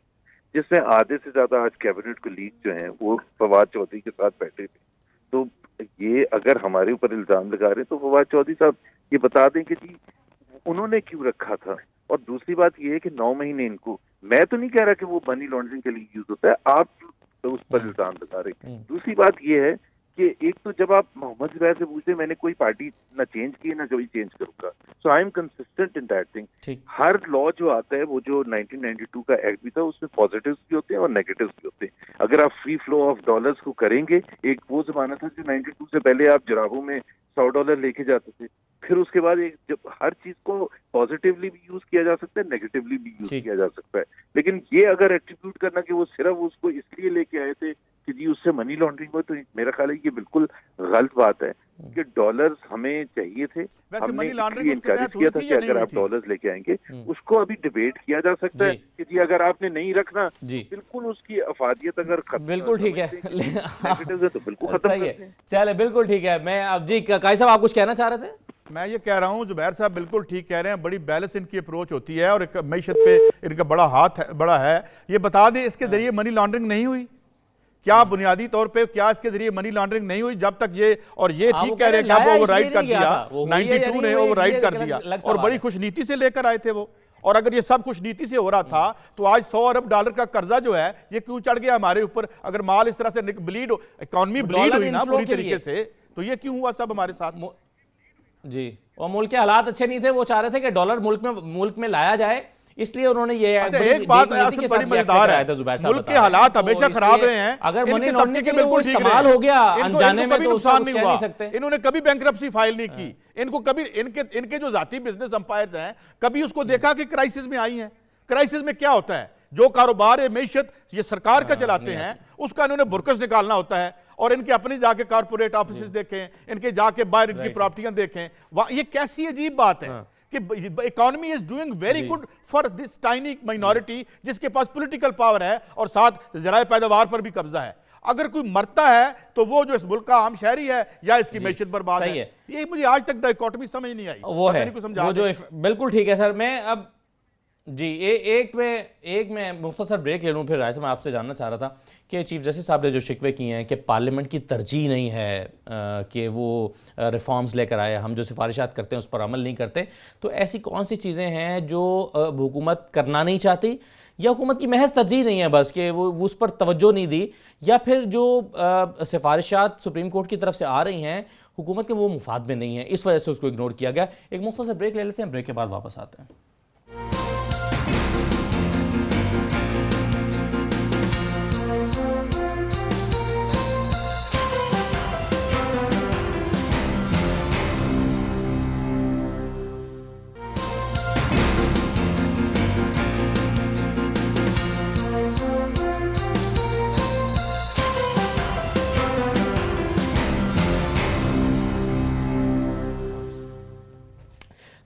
जिसमें आधे से ज्यादा आज कैबिनेट कोलीग जो हैं वो फवाद चौधरी के साथ बैठे थे। तो ये अगर हमारे ऊपर इल्जाम लगा रहे हैं तो फवाद चौधरी साहब ये बता दें कि जी उन्होंने क्यों रखा था। और दूसरी बात ये है कि 9 महीने इनको, मैं तो नहीं कह रहा कि वो मनी लॉन्ड्रिंग के लिए यूज होता है, आप तो उस पर इल्जाम लगा रहे हैं। दूसरी बात ये है कि एक तो जब आप मोहम्मद जुबैर से पूछते, मैंने कोई पार्टी ना चेंज की ना कभी चेंज करूंगा, so I am consistent in that thing. हर लॉ जो आता है, वो जो 1992 का एक्ट भी था, उसमें पॉजिटिव्स भी होते हैं और नेगेटिव्स भी होते हैं। अगर आप फ्री फ्लो ऑफ डॉलर्स को करेंगे, एक वो जमाना था जो 92 से पहले आप जराबों में $100 लेके जाते थे, फिर उसके बाद एक जब हर चीज को पॉजिटिवली भी यूज किया जा सकता है, नेगेटिवली भी यूज किया जा सकता है। लेकिन ये अगर एट्रीब्यूट करना कि वो सिर्फ उसको इसलिए लेके आए थे कि जी उससे मनी लॉन्ड्रिंग हो, तो मेरा ख्याल है ये बिल्कुल गलत बात है कि डॉलर्स हमें चाहिए थे। हमने इनकरेज किया था कि अगर आप डॉलर्स लेके आएंगे, उसको अभी डिबेट किया जा सकता है कि जी अगर आपने नहीं रखना, बिल्कुल उसकी अफादियत अगर बिल्कुल ठीक है तो बिल्कुल खत्म है। चले बिल्कुल ठीक है। मैं अब जी काई साहब आप कुछ कहना चाह रहे थे? मैं ये कह रहा हूं जुबैर साहब बिल्कुल ठीक कह रहे हैं, बड़ी बैलेंस इनकी अप्रोच होती है और मैशत पे इनका बड़ा हाथ है, बड़ा है। ये बता दें इसके जरिए मनी लॉन्ड्रिंग नहीं हुई क्या? बुनियादी तौर पे क्या इसके जरिए मनी लॉन्ड्रिंग नहीं हुई जब तक ये, और ये ठीक कह रहे हैं कि आप ओवरराइड कर दिया, 92 ने ओवरराइड कर दिया और बड़ी खुशनीति से लेकर आए थे वो। और अगर ये सब खुशनीति से हो रहा था तो आज $100 अरब का कर्जा जो है ये क्यों चढ़ गया हमारे ऊपर? अगर माल इस तरह से ब्लीड, इकोनॉमी ब्लीड हुई ना पूरी तरीके से, तो ये क्यों हुआ सब हमारे साथ जी? और मुल्क के हालात अच्छे नहीं थे, वो चाह रहे थे कि डॉलर मुल्क में लाया जाए, इसलिए उन्होंने ये एक बात बड़ी मजेदार है, मुल्क के हालात हमेशा खराब रहे हैं। अगर मनी लॉन्ड्रिंग के बिल्कुल इस्तेमाल हो गया अनजाने में, तो नुकसान नहीं हुआ। इन्होंने कभी बैंकरप्सी फाइल नहीं की, इनको कभी इनके जो जाती बिजनेस अंपायर्स हैं कभी उसको देखा कि क्राइसिस में आई हैं। क्राइसिस में क्या होता है? जो कारोबार मेशत ये सरकार का चलाते हैं उसका इन्होंने बुरकस निकालना होता है, और इनके अपने जाके कारपोरेट ऑफिस देखें, इनके जाके बाहर इनकी प्रॉपर्टियां देखें। ये कैसी अजीब बात है कि economy is doing very good for this tiny minority जिसके पास पॉलिटिकल पावर है और साथ जराए पैदावार पर भी कब्जा है। अगर कोई मरता है तो वो जो इस मुल्क का आम शहरी है या इसकी मैशत बर्बाद है। ये मुझे आज तक डायकोटमी समझ नहीं आई। वो है वो जो बिल्कुल ठीक है सर। मैं अब जी एक मैं मुख्तसर ब्रेक ले लूँ, फिर राय से मैं आपसे जानना चाह रहा था कि चीफ जस्टिस साहब ने जो शिकवे किए हैं कि पार्लियामेंट की तरजीह नहीं है कि वो रिफॉर्म्स लेकर आए, हम जो सिफारिशात करते हैं उस पर अमल नहीं करते, तो ऐसी कौन सी चीज़ें हैं जो हुकूमत करना नहीं चाहती या हुकूमत की महज तरजीह नहीं है बस कि वो उस पर तवज्जो नहीं दी, या फिर जो सिफारिशात सुप्रीम कोर्ट की तरफ से आ रही हैं हुकूमत के वो मुफाद में नहीं है, इस वजह से उसको इग्नोर किया गया। एक मुख्तसर ब्रेक ले लेते हैं, ब्रेक के बाद वापस आते हैं।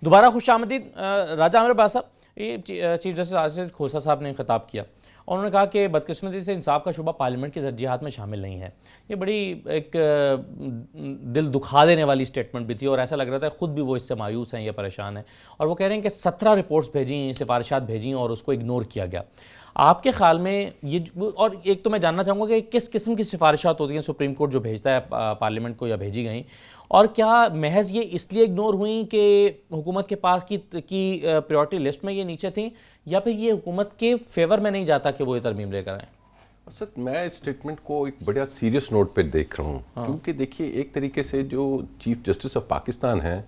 दोबारा खुश आमदीद। राजा आमिर अब्बास साहब, ये चीफ जस्टिस आसिफ खोसा साहब ने खिताब किया और उन्होंने कहा कि बदकिस्मती से इंसाफ का शुबा पार्लियामेंट की तरजीहात में शामिल नहीं है। ये बड़ी एक दिल दुखा देने वाली स्टेटमेंट भी थी और ऐसा लग रहा था खुद भी वो इससे मायूस हैं या परेशान हैं, और वो कह रहे हैं कि 17 रिपोर्ट्स भेजी, सिफारिशात भेजी और उसको इग्नोर किया गया। आपके ख्याल में ये, और एक तो मैं जानना चाहूँगा कि किस किस्म की सिफारिशात होती हैं सुप्रीम कोर्ट जो भेजता है पार्लियामेंट को या भेजी गई, और क्या महज ये इसलिए इग्नोर हुई कि हुकूमत के पास की प्रायोरिटी लिस्ट में ये नीचे थी, या फिर ये हुकूमत के फेवर में नहीं जाता कि वो ये तरमीम लेकर आएँ? असद, मैं इस स्टेटमेंट को एक बड़ा सीरियस नोट पे देख रहा हूँ। क्योंकि देखिए, एक तरीके से जो चीफ जस्टिस ऑफ पाकिस्तान हैं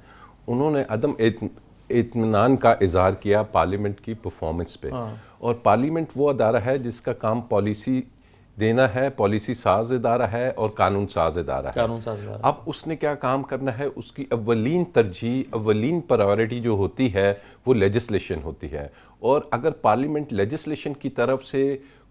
उन्होंने अदम इत्मीनान का इजहार किया पार्लियामेंट की परफॉर्मेंस पे। और पार्लियामेंट वो अदारा है जिसका काम पॉलिसी देना है, पॉलिसी साज इदारा है और कानून साज इदारा है। अब उसने क्या काम करना है, उसकी अव्वलीन तरजीह, अव्वलीन प्रायोरिटी जो होती है वो लेजिस्लेशन होती है। और अगर पार्लियामेंट लेजिस्लेशन की तरफ से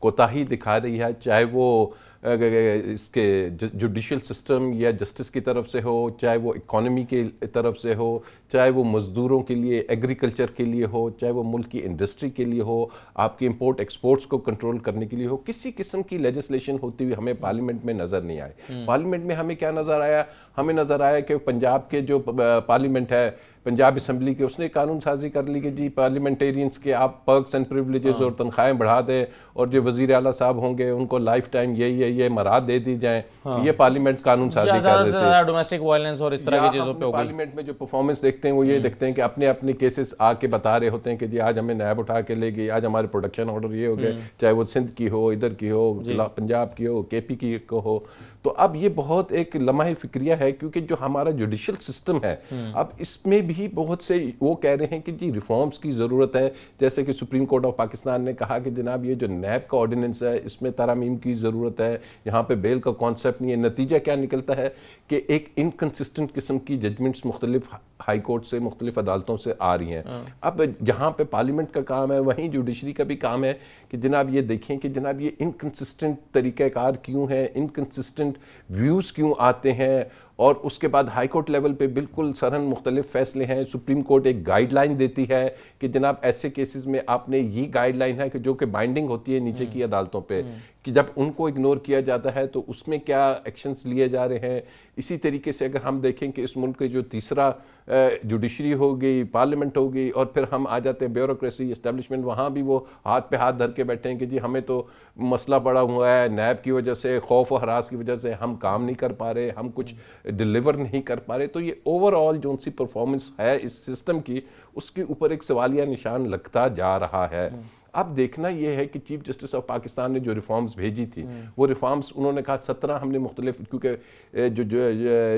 कोताही दिखा रही है, चाहे वो इसके जुडिशल सिस्टम या जस्टिस की तरफ से हो, चाहे वो इकॉनमी की तरफ से हो, चाहे वो मज़दूरों के लिए, एग्रीकल्चर के लिए हो, चाहे वो मुल्क की इंडस्ट्री के लिए हो, आपकी इंपोर्ट एक्सपोर्ट्स को कंट्रोल करने के लिए हो, किसी किस्म की लेजिस्लेशन होती हुई हमें पार्लियामेंट में नज़र नहीं आई। पार्लियामेंट में हमें क्या नज़र आया? हमें नज़र आया कि पंजाब के जो पार्लियामेंट है, पंजाब असम्बली के, उसने कानून साजी कर ली कि जी पार्लियामेंटेरियंस के आप पर्क्स एंड प्रिविलेजेस और तनख्वाहें बढ़ा दें, और जो वज़ीर आला साहब होंगे उनको लाइफ टाइम ये मराद दे दी जाए। ये पार्लियामेंट कानून साजी कर देते हैं। डोमेस्टिक वायलेंस और इस तरह की चीज़ों पे पार्लियामेंट में जो परफॉर्मेंस देखते हैं वो ये देखते हैं कि अपने अपने केसेस आके बता रहे होते हैं कि जी आज हमें नैब उठा के ले गई, आज हमारे प्रोडक्शन ऑर्डर ये हो गए, चाहे वो सिंध की हो, इधर की हो, पंजाब की हो, केपी की हो। तो अब ये बहुत एक लम्हा फिक्रिया है, क्योंकि जो हमारा जुडिशल सिस्टम है अब इसमें भी बहुत से वो कह रहे हैं कि जी रिफॉर्म्स की ज़रूरत है। जैसे कि सुप्रीम कोर्ट ऑफ पाकिस्तान ने कहा कि जनाब ये जो नैब का ऑर्डिनेंस है इसमें तरमीम की ज़रूरत है, यहाँ पे बेल का कॉन्सेप्ट नहीं है। नतीजा क्या निकलता है कि एक इनकन्सिस्टेंट किस्म की जजमेंट्स मुख्तलिफ हाई कोर्ट से, मुख्तलिफ अदालतों से आ रही हैं। अब जहाँ पे पार्लियामेंट का काम है वहीं जुडिशरी का भी काम है कि जनाब ये देखें कि जनाब ये इनकन्सिस्टेंट तरीक़ाकार क्यों है, इनकन्सिस्टेंट व्यूज़ क्यों आते हैं। और उसके बाद हाई कोर्ट लेवल पे बिल्कुल सरहन मुख्तलिफ फैसले हैं। सुप्रीम कोर्ट एक गाइडलाइन देती है कि जनाब ऐसे केसेस में आपने ये गाइडलाइन है कि जो कि बाइंडिंग होती है नीचे की अदालतों पे, कि जब उनको इग्नोर किया जाता है तो उसमें क्या एक्शंस लिए जा रहे हैं। इसी तरीके से अगर हम देखें कि इस मुल्क के जो तीसरा जुडिशरी हो गई, पार्लियामेंट हो गई, और फिर हम आ जाते हैं ब्यूरोक्रेसी इस्टेब्लिशमेंट, वहाँ भी वो हाथ पे हाथ धर के बैठे हैं कि जी हमें तो मसला पड़ा हुआ है, नैब की वजह से, खौफ और हरास की वजह से हम काम नहीं कर पा रहे, हम कुछ डिलीवर नहीं कर पा रहे। तो ये ओवरऑल जो सी परफॉर्मेंस है इस सिस्टम की, उसके ऊपर एक सवालिया निशान लगता जा रहा है। अब देखना यह है कि चीफ जस्टिस ऑफ पाकिस्तान ने जो रिफॉर्म्स भेजी थी वो रिफॉर्म्स उन्होंने कहा 17 हमने मुख्तलिफ, क्योंकि जो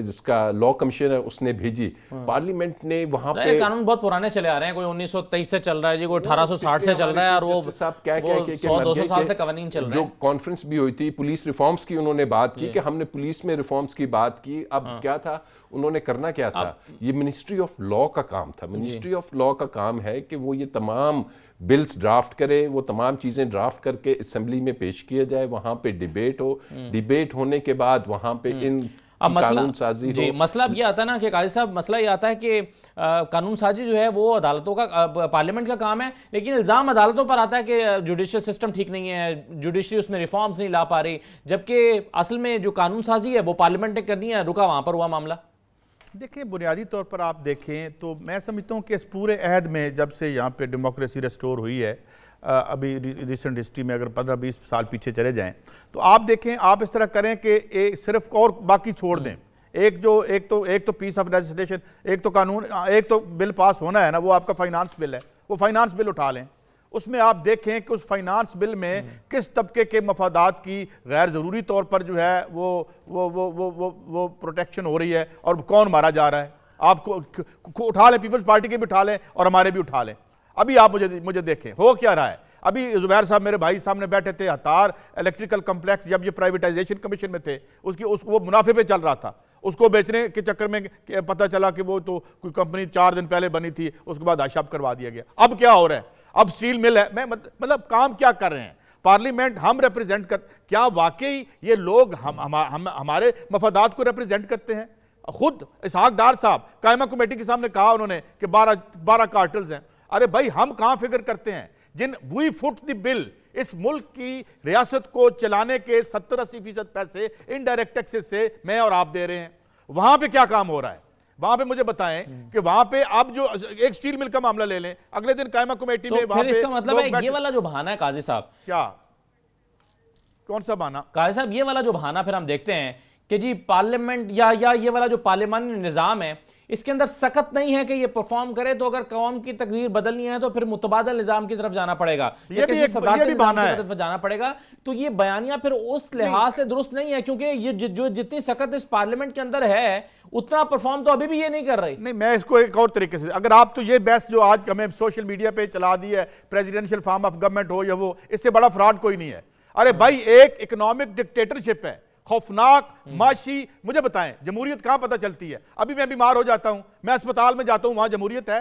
जिसका लॉ कमीशन है उसने भेजी, पार्लियामेंट ने वहां पे कानून बहुत पुराने चले आ रहे हैं, कोई 1923 से चल रहा है जी, कोई 1860 से चल रहा है, और वो 100-200 साल से कवानीन चल रहे हैं। जो कॉन्फ्रेंस भी हुई थी पुलिस रिफॉर्म्स की, उन्होंने बात की कि हमने पुलिस में रिफॉर्म्स की बात की। अब क्या था, उन्होंने करना क्या था, ये मिनिस्ट्री ऑफ लॉ का काम था। मिनिस्ट्री ऑफ लॉ का काम है कि वो ये तमाम बिल्स ड्राफ्ट करे, वो तमाम चीज़ें ड्राफ्ट करके असेंबली में पेश किया जाए, वहाँ पे डिबेट हो, डिबेट होने के बाद वहाँ पे इन अब मसला कानून साजी जी, मसला अब ये आता है ना कि काजी साहब, मसला ये आता है कि कानून साजी जो है वो अदालतों का, पार्लियामेंट का काम है, लेकिन इल्ज़ाम अदालतों पर आता है कि जुडिशियल सिस्टम ठीक नहीं है, जुडिशरी उसमें रिफॉर्म्स नहीं ला पा रही, जबकि असल में जो कानून साजी है वो पार्लियामेंट ने करनी है। रुका वहाँ पर हुआ मामला। देखिए, बुनियादी तौर पर आप देखें तो मैं समझता हूँ कि इस पूरे अहद में जब से यहाँ पे डेमोक्रेसी रेस्टोर हुई है, अभी रिसेंट हिस्ट्री में अगर 15-20 साल पीछे चले जाएं तो आप देखें, आप इस तरह करें कि सिर्फ और बाकी छोड़ दें, एक तो पीस ऑफ लेजिस्लेशन, एक तो कानून, एक तो बिल पास होना है ना, वो आपका फाइनेंस बिल है, वो फाइनेंस बिल उठा लें, उसमें आप देखें कि उस फाइनेंस बिल में किस तबके के मफादात की गैर ज़रूरी तौर पर जो है वो प्रोटेक्शन हो रही है और कौन मारा जा रहा है। आप उठा लें, पीपल्स पार्टी के भी उठा लें और हमारे भी उठा लें। अभी आप मुझे देखें हो क्या रहा है। अभी जुबैर साहब मेरे भाई सामने बैठे थे, हतार इलेक्ट्रिकल कम्प्लेक्स जब ये प्राइवेटाइजेशन कमीशन में थे उसको वो मुनाफे पे चल रहा था, उसको बेचने के चक्कर में पता चला कि वो तो कोई कंपनी 4 दिन पहले बनी थी, उसके बाद आशाब करवा दिया गया। अब क्या हो रहा है, अब स्टील मिल है। मैं मतलब काम क्या कर रहे हैं, पार्लियामेंट हम रिप्रेजेंट कर, क्या वाकई ये लोग हमारे मफादात को रिप्रेजेंट करते हैं। खुद इसहाक डार साहब कायमा कमेटी के सामने कहा उन्होंने कि 12 कार्टल्स हैं। अरे भाई हम कहां फिक्र करते हैं, जिन वी फुट द बिल, इस मुल्क की रियासत को चलाने के 70-80% पैसे इनडायरेक्ट टैक्सेस से मैं और आप दे रहे हैं। वहां पे क्या काम हो रहा है, वहां पे मुझे बताएं कि वहां पे अब जो एक स्टील मिल का मामला ले लें, अगले दिन कायमा कमेटी में वहां पे इसका मतलब है ये वाला जो बहाना है काजी साहब, क्या कौन सा बहाना काजी साहब, ये वाला जो बहाना फिर हम देखते हैं कि जी पार्लियामेंट या ये वाला जो पार्लियामानी निजाम है इसके अंदर सख्त नहीं है कि ये परफॉर्म करे, तो अगर कौम की तकदीर बदलनी है तो फिर मुतबादल निजाम की तरफ जाना पड़ेगा, ये भी बहाना है, तरफ जाना पड़ेगा। तो ये बयानिया फिर उस लिहाज से दुरुस्त नहीं है, क्योंकि ये जो जितनी सख्त इस पार्लियामेंट के अंदर है उतना परफॉर्म तो अभी भी ये नहीं कर रही। नहीं, मैं इसको एक और तरीके से, अगर आप तो ये बहस जो आज हमें सोशल मीडिया पे चला दी है, प्रेसिडेंशियल फॉर्म ऑफ गवर्नमेंट हो या वो, इससे बड़ा फ्रॉड कोई नहीं है। अरे भाई एक इकोनॉमिक डिक्टेटरशिप है, खौफनाक माशी। मुझे बताएं जमहूरियत कहां पता चलती है। अभी मैं बीमार हो जाता हूं, मैं अस्पताल में जाता हूं, वहां जमहूरियत है।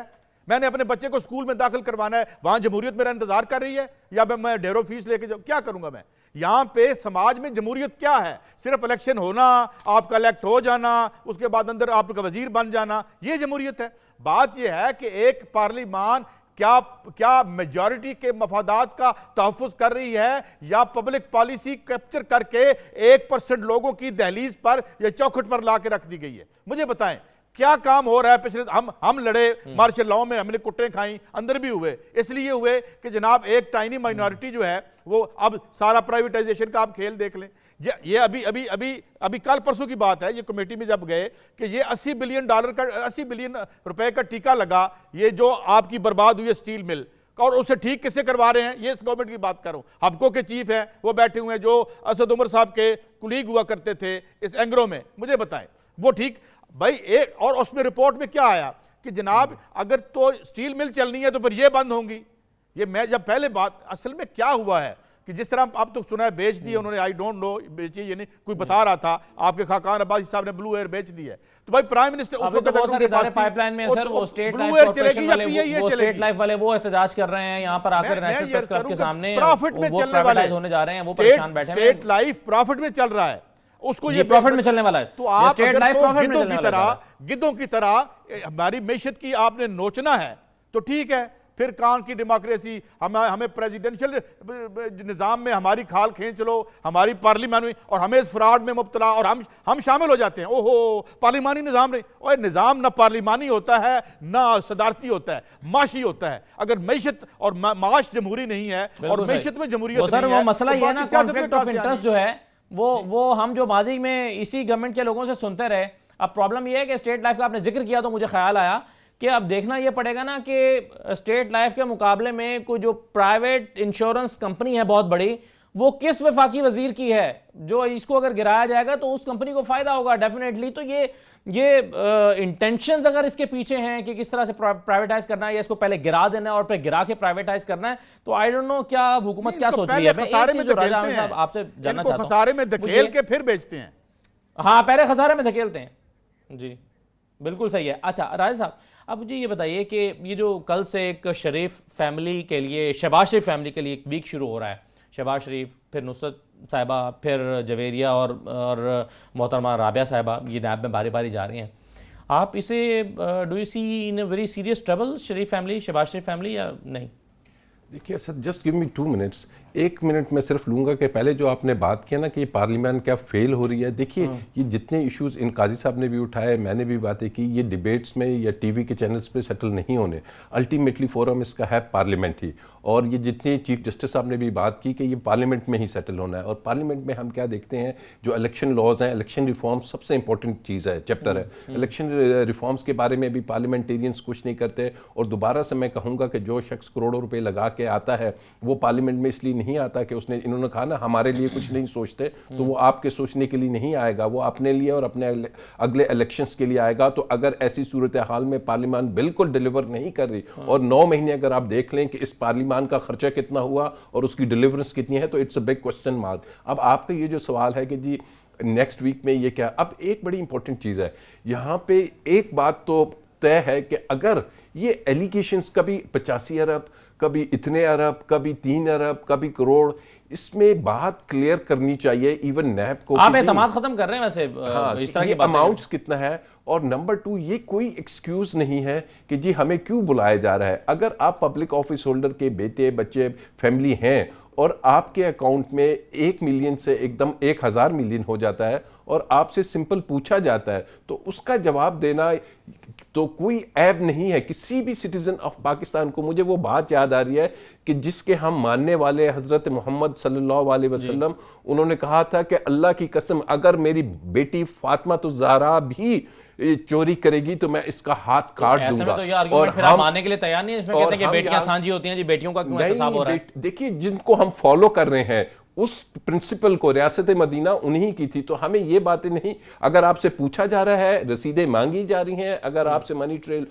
मैंने अपने बच्चे को स्कूल में दाखिल करवाना है, वहां जमहूरियत मेरा इंतजार कर रही है, या मैं ढेरों फीस लेके जाऊं, क्या करूंगा मैं। यहां पे समाज में जमहूरियत क्या है, सिर्फ इलेक्शन होना, आपका इलेक्ट हो जाना, उसके बाद अंदर आपका वजीर बन जाना, ये जमहूरियत है। बात यह है कि एक पार्लियामान क्या मेजॉरिटी के मफादात का तहफ़्फ़ुज़ कर रही है, या पब्लिक पॉलिसी कैप्चर करके 1% लोगों की दहलीज पर या चौखट पर ला के रख दी गई है। मुझे बताएं क्या काम हो रहा है। पिछले हम लड़े मार्शल लॉ में, हमने कुट्टें खाई, अंदर भी हुए, इसलिए हुए कि जनाब एक टाइनी माइनॉरिटी जो है वो अब सारा प्राइवेटाइजेशन का आप खेल देख लें। ये अभी कल परसों की बात है, ये कमेटी में जब गए कि ये $80 बिलियन रुपए का टीका लगा, ये जो आपकी बर्बाद हुई है स्टील मिल, और उसे ठीक किससे करवा रहे हैं, ये इस गवर्नमेंट की बात कर रहा हूं। हबको के चीफ हैं, वो बैठे हुए हैं, जो असद उमर साहब के कुलीग हुआ करते थे इस एंग्रो में। मुझे बताएं वो ठीक भाई एक, और उसमें रिपोर्ट में क्या आया कि जनाब अगर तो स्टील मिल चलनी है तो फिर ये बंद होंगी। ये मैं जब पहले बात, असल में क्या हुआ है कि जिस तरह आप तो सुना है बेच दी है उन्होंने, आई डोंट नो बेची, ये नहीं कोई बता रहा था, आपके खाकान अब्बासी साहब ने ब्लू एयर बेच दी है। तो भाई प्राइम मिनिस्टर उसको तो बहुत सारे पाइपलाइन में सर, वो स्टेट लाइफ कॉर्पोरेशन वाले, वो स्टेट लाइफ वाले वो एहतजाज कर रहे हैं यहां पर आकर नेशनल प्रेस क्लब के सामने, प्रॉफिट में चलने वाले होने जा रहे हैं, वो परेशान बैठे हैं। स्टेट लाइफ प्रॉफिट में चल रहा है, उसको ये प्रॉफिट में चलने वाला है। तो आप गिद्धों की तरह हमारी मैशत की आपने नोचना है तो ठीक है, फिर कौन की डेमोक्रेसी, हमें प्रेसिडेंशियल निजाम में हमारी खाल खींच लो, हमारी पार्लियामानी, और हमें इस फ्रॉड में मुब्तला, और हम शामिल हो जाते हैं। ओहो पार्लियामानी निजाम नहीं, और निजाम ना पार्लियामानी होता है ना सदारती होता है, माशी होता है। अगर मैशत और माश जमहूरी नहीं है और मैशत में जमहूरियत नहीं है, वो मसला ये है ना, कॉन्फ्लिक्ट ऑफ इंटरेस्ट जो है वो हम जो माजी में इसी गवर्नमेंट के लोगों से सुनते रहे। अब प्रॉब्लम यह है कि स्टेट लाइफ का आपने जिक्र किया तो मुझे ख्याल आया कि अब देखना यह पड़ेगा ना कि स्टेट लाइफ के मुकाबले में कोई जो प्राइवेट इंश्योरेंस कंपनी है बहुत बड़ी, वो किस वफाकी वजीर की है, जो इसको अगर गिराया जाएगा तो उस कंपनी को फायदा होगा डेफिनेटली। तो ये इंटेंशंस अगर इसके पीछे हैं कि किस तरह से प्राइवेटाइज करना है, या इसको पहले गिरा देना है और फिर गिरा के प्राइवेटाइज करना है, तो आई डोंट नो क्या हुकूमत क्या सोच रही है। आपसे जानना चाहता हूं, खसारे में धकेल के फिर बेचते हैं। हाँ, पहले खसारे में धकेलते हैं जी, बिल्कुल सही है। अच्छा राजा साहब, अब मुझे ये बताइए कि ये जो कल से एक शरीफ फैमिली के लिए, शहबाज शरीफ फैमिली के लिए एक वीक शुरू हो रहा है, शहबाज शरीफ, फिर नुसरत साहिबा, फिर जवेरिया और मोहतरमा राबिया साहिबा, ये नैब में बारी बारी जा रही हैं। आप इसे do you see in a very serious trouble Sharif family, Shehbaz Sharif family, या नहीं? देखिए sir, just give me 2 minutes, 1 minute में सिर्फ लूँगा कि पहले जो आपने बात किया ना कि पार्लियामेंट क्या फेल हो रही है। देखिए ये जितने इश्यूज इन काजी साहब ने भी उठाए, मैंने भी बातें की, ये डिबेट्स में या टीवी के चैनल्स पे सेटल नहीं होने। अल्टीमेटली फोरम इसका है पार्लियामेंट ही, और ये जितने चीफ जस्टिस साहब ने भी बात की कि ये पार्लियामेंट में ही सेटल होना है। और पार्लियामेंट में हम क्या देखते हैं, जो इलेक्शन लॉज हैं, इलेक्शन रिफॉर्म्स सबसे इंपॉर्टेंट चीज़ है, चैप्टर है। इलेक्शन रिफॉर्म्स के बारे में भी पार्लियामेंटेरियंस कुछ नहीं करते। और दोबारा से मैं कहूँगा कि जो शख्स करोड़ों रुपये लगा के आता है वो पार्लियामेंट में इसलिए नहीं आता कि उसने, इन्होंने कहा ना हमारे लिए कुछ नहीं सोचते, तो वो आपके सोचने के लिए नहीं आएगा, वो अपने लिए और अपने अगले इलेक्शंस के लिए आएगा। तो अगर ऐसी सूरत हाल में पार्लियामान बिल्कुल डिलीवर नहीं कर रही, और 9 महीने अगर आप देख लें कि इस पार्लियामान का खर्चा कितना हुआ और उसकी डिलीवरेंस कितनी है, तो it's a big question mark. अब आपका ये जो सवाल है कि जी नेक्स्ट वीक में ये क्या, अब एक बड़ी इंपॉर्टेंट चीज़ है यहाँ पे, एक बात तो तय है कि अगर ये एलिगेशंस कभी 85 अरब, कभी इतने अरब, कभी 3 अरब, कभी करोड़, इसमें बात क्लियर करनी चाहिए इवन नैब को। आप एतमाद खत्म कर रहे हैं वैसे इस तरह की अमाउंट्स कितना है, और नंबर 2 ये कोई एक्सक्यूज नहीं है कि जी हमें क्यों बुलाया जा रहा है। अगर आप पब्लिक ऑफिस होल्डर के बेटे बच्चे फैमिली हैं और आपके अकाउंट में 1 मिलियन से एकदम 1000 मिलियन हो जाता है और आपसे सिंपल पूछा जाता है, तो उसका जवाब देना तो कोई ऐब नहीं है किसी भी सिटीजन ऑफ पाकिस्तान को। मुझे वो बात याद आ रही है कि जिसके हम मानने वाले हजरत मोहम्मद सल्लल्लाहु अलैहि वसल्लम, उन्होंने कहा था कि अल्लाह की कसम अगर मेरी बेटी फातिमा तो ज़हरा भी चोरी करेगी तो मैं इसका हाथ काट दूंगा। ऐसे में तो ये आर्गुमेंट फिर आप मानने के लिए तैयार नहीं है, इसमें कहते हैं कि बेटियां सांझी होती हैं जी, बेटियों का क्यों एहतसाब हो रहा है? देखिए जिनको हम फॉलो कर रहे हैं उस प्रिंसिपल को, रियासत मदीना उन्हीं की थी, तो हमें ये बातें नहीं, अगर आपसे पूछा जा रहा है, रसीदें मांगी जा रही हैं, अगर आपसे मनी ट्रेल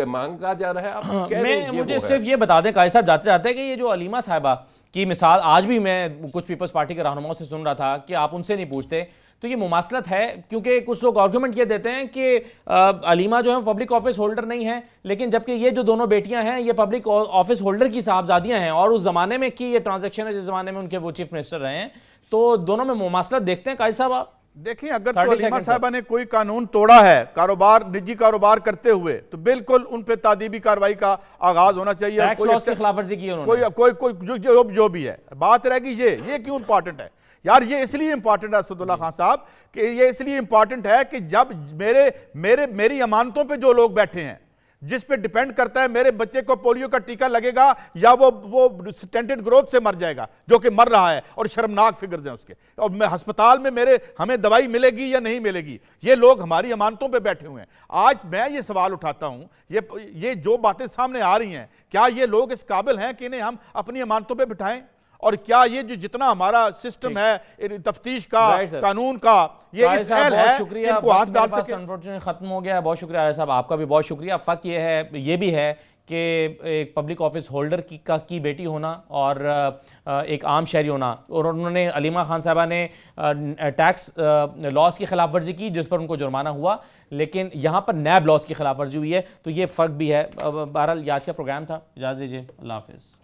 मांगा जा रहा है, आप कह रहे हैं मुझे सिर्फ ये बता दें काजी साहब जाते जाते कि ये जो अलीमा साहिबा की मिसाल आज भी मैं कुछ पीपल्स पार्टी के रहनुमाओं से सुन रहा था कि आप उनसे नहीं पूछते, तो ये मुमासलत है, क्योंकि कुछ लोग आर्गुमेंट ये देते हैं कि अलीमा जो है पब्लिक ऑफिस होल्डर नहीं है, लेकिन जबकि ये जो दोनों बेटियां हैं ये पब्लिक ऑफिस होल्डर की साहबजादियां हैं और उस जमाने में की ये ट्रांजैक्शन है जिस जमाने में उनके वो चीफ मिनिस्टर रहे हैं, तो दोनों में मुमासलत देखते हैं काजी साहब आप? देखिए अगर तो अलीमा साहिबा ने कोई कानून तोड़ा है कारोबार, निजी कारोबार करते हुए, तो बिल्कुल उन पे तादीबी कार्रवाई का आगाज होना चाहिए। टैक्स लॉस की खिलाफवर्जी की उन्होंने, कोई जो भी है। बात रहेगी ये क्यों इंपॉर्टेंट है यार, ये इसलिए इंपॉर्टेंट है असदुल्ला खान साहब कि ये इसलिए इंपॉर्टेंट है कि जब मेरी अमानतों पे जो लोग बैठे हैं, जिस पे डिपेंड करता है मेरे बच्चे को पोलियो का टीका लगेगा या वो स्टेंटेड ग्रोथ से मर जाएगा, जो कि मर रहा है और शर्मनाक फिगर्स हैं उसके, और मैं अस्पताल में हमें दवाई मिलेगी या नहीं मिलेगी, ये लोग हमारी अमानतों पे बैठे हुए हैं। आज मैं ये सवाल उठाता हूं, ये जो बातें सामने आ रही हैं, क्या ये लोग इस काबिल हैं कि इन्हें हम अपनी अमानतों पे बिठाएं? और क्या ये जो जितना हमारा सिस्टम है तफ्तीश का, कानून का, ये इस एल है इनको हाथ डाल सके? अनफॉर्चुनेटली खत्म हो गया। बहुत शुक्रिया साहब, आपका भी बहुत शुक्रिया। फर्क ये भी है कि एक पब्लिक ऑफिस होल्डर की बेटी होना और एक आम शहरी होना, और उन्होंने अलीमा खान साहबा ने टैक्स लॉस की खिलाफ वर्जी की जिस पर उनको जुर्माना हुआ, लेकिन यहाँ पर नैब लॉस की खिलाफ वर्जी हुई है, तो ये फ़र्क भी है। बहरहाल आज का प्रोग्राम था, इजाज़त दीजिए, अल्लाह हाफिज़।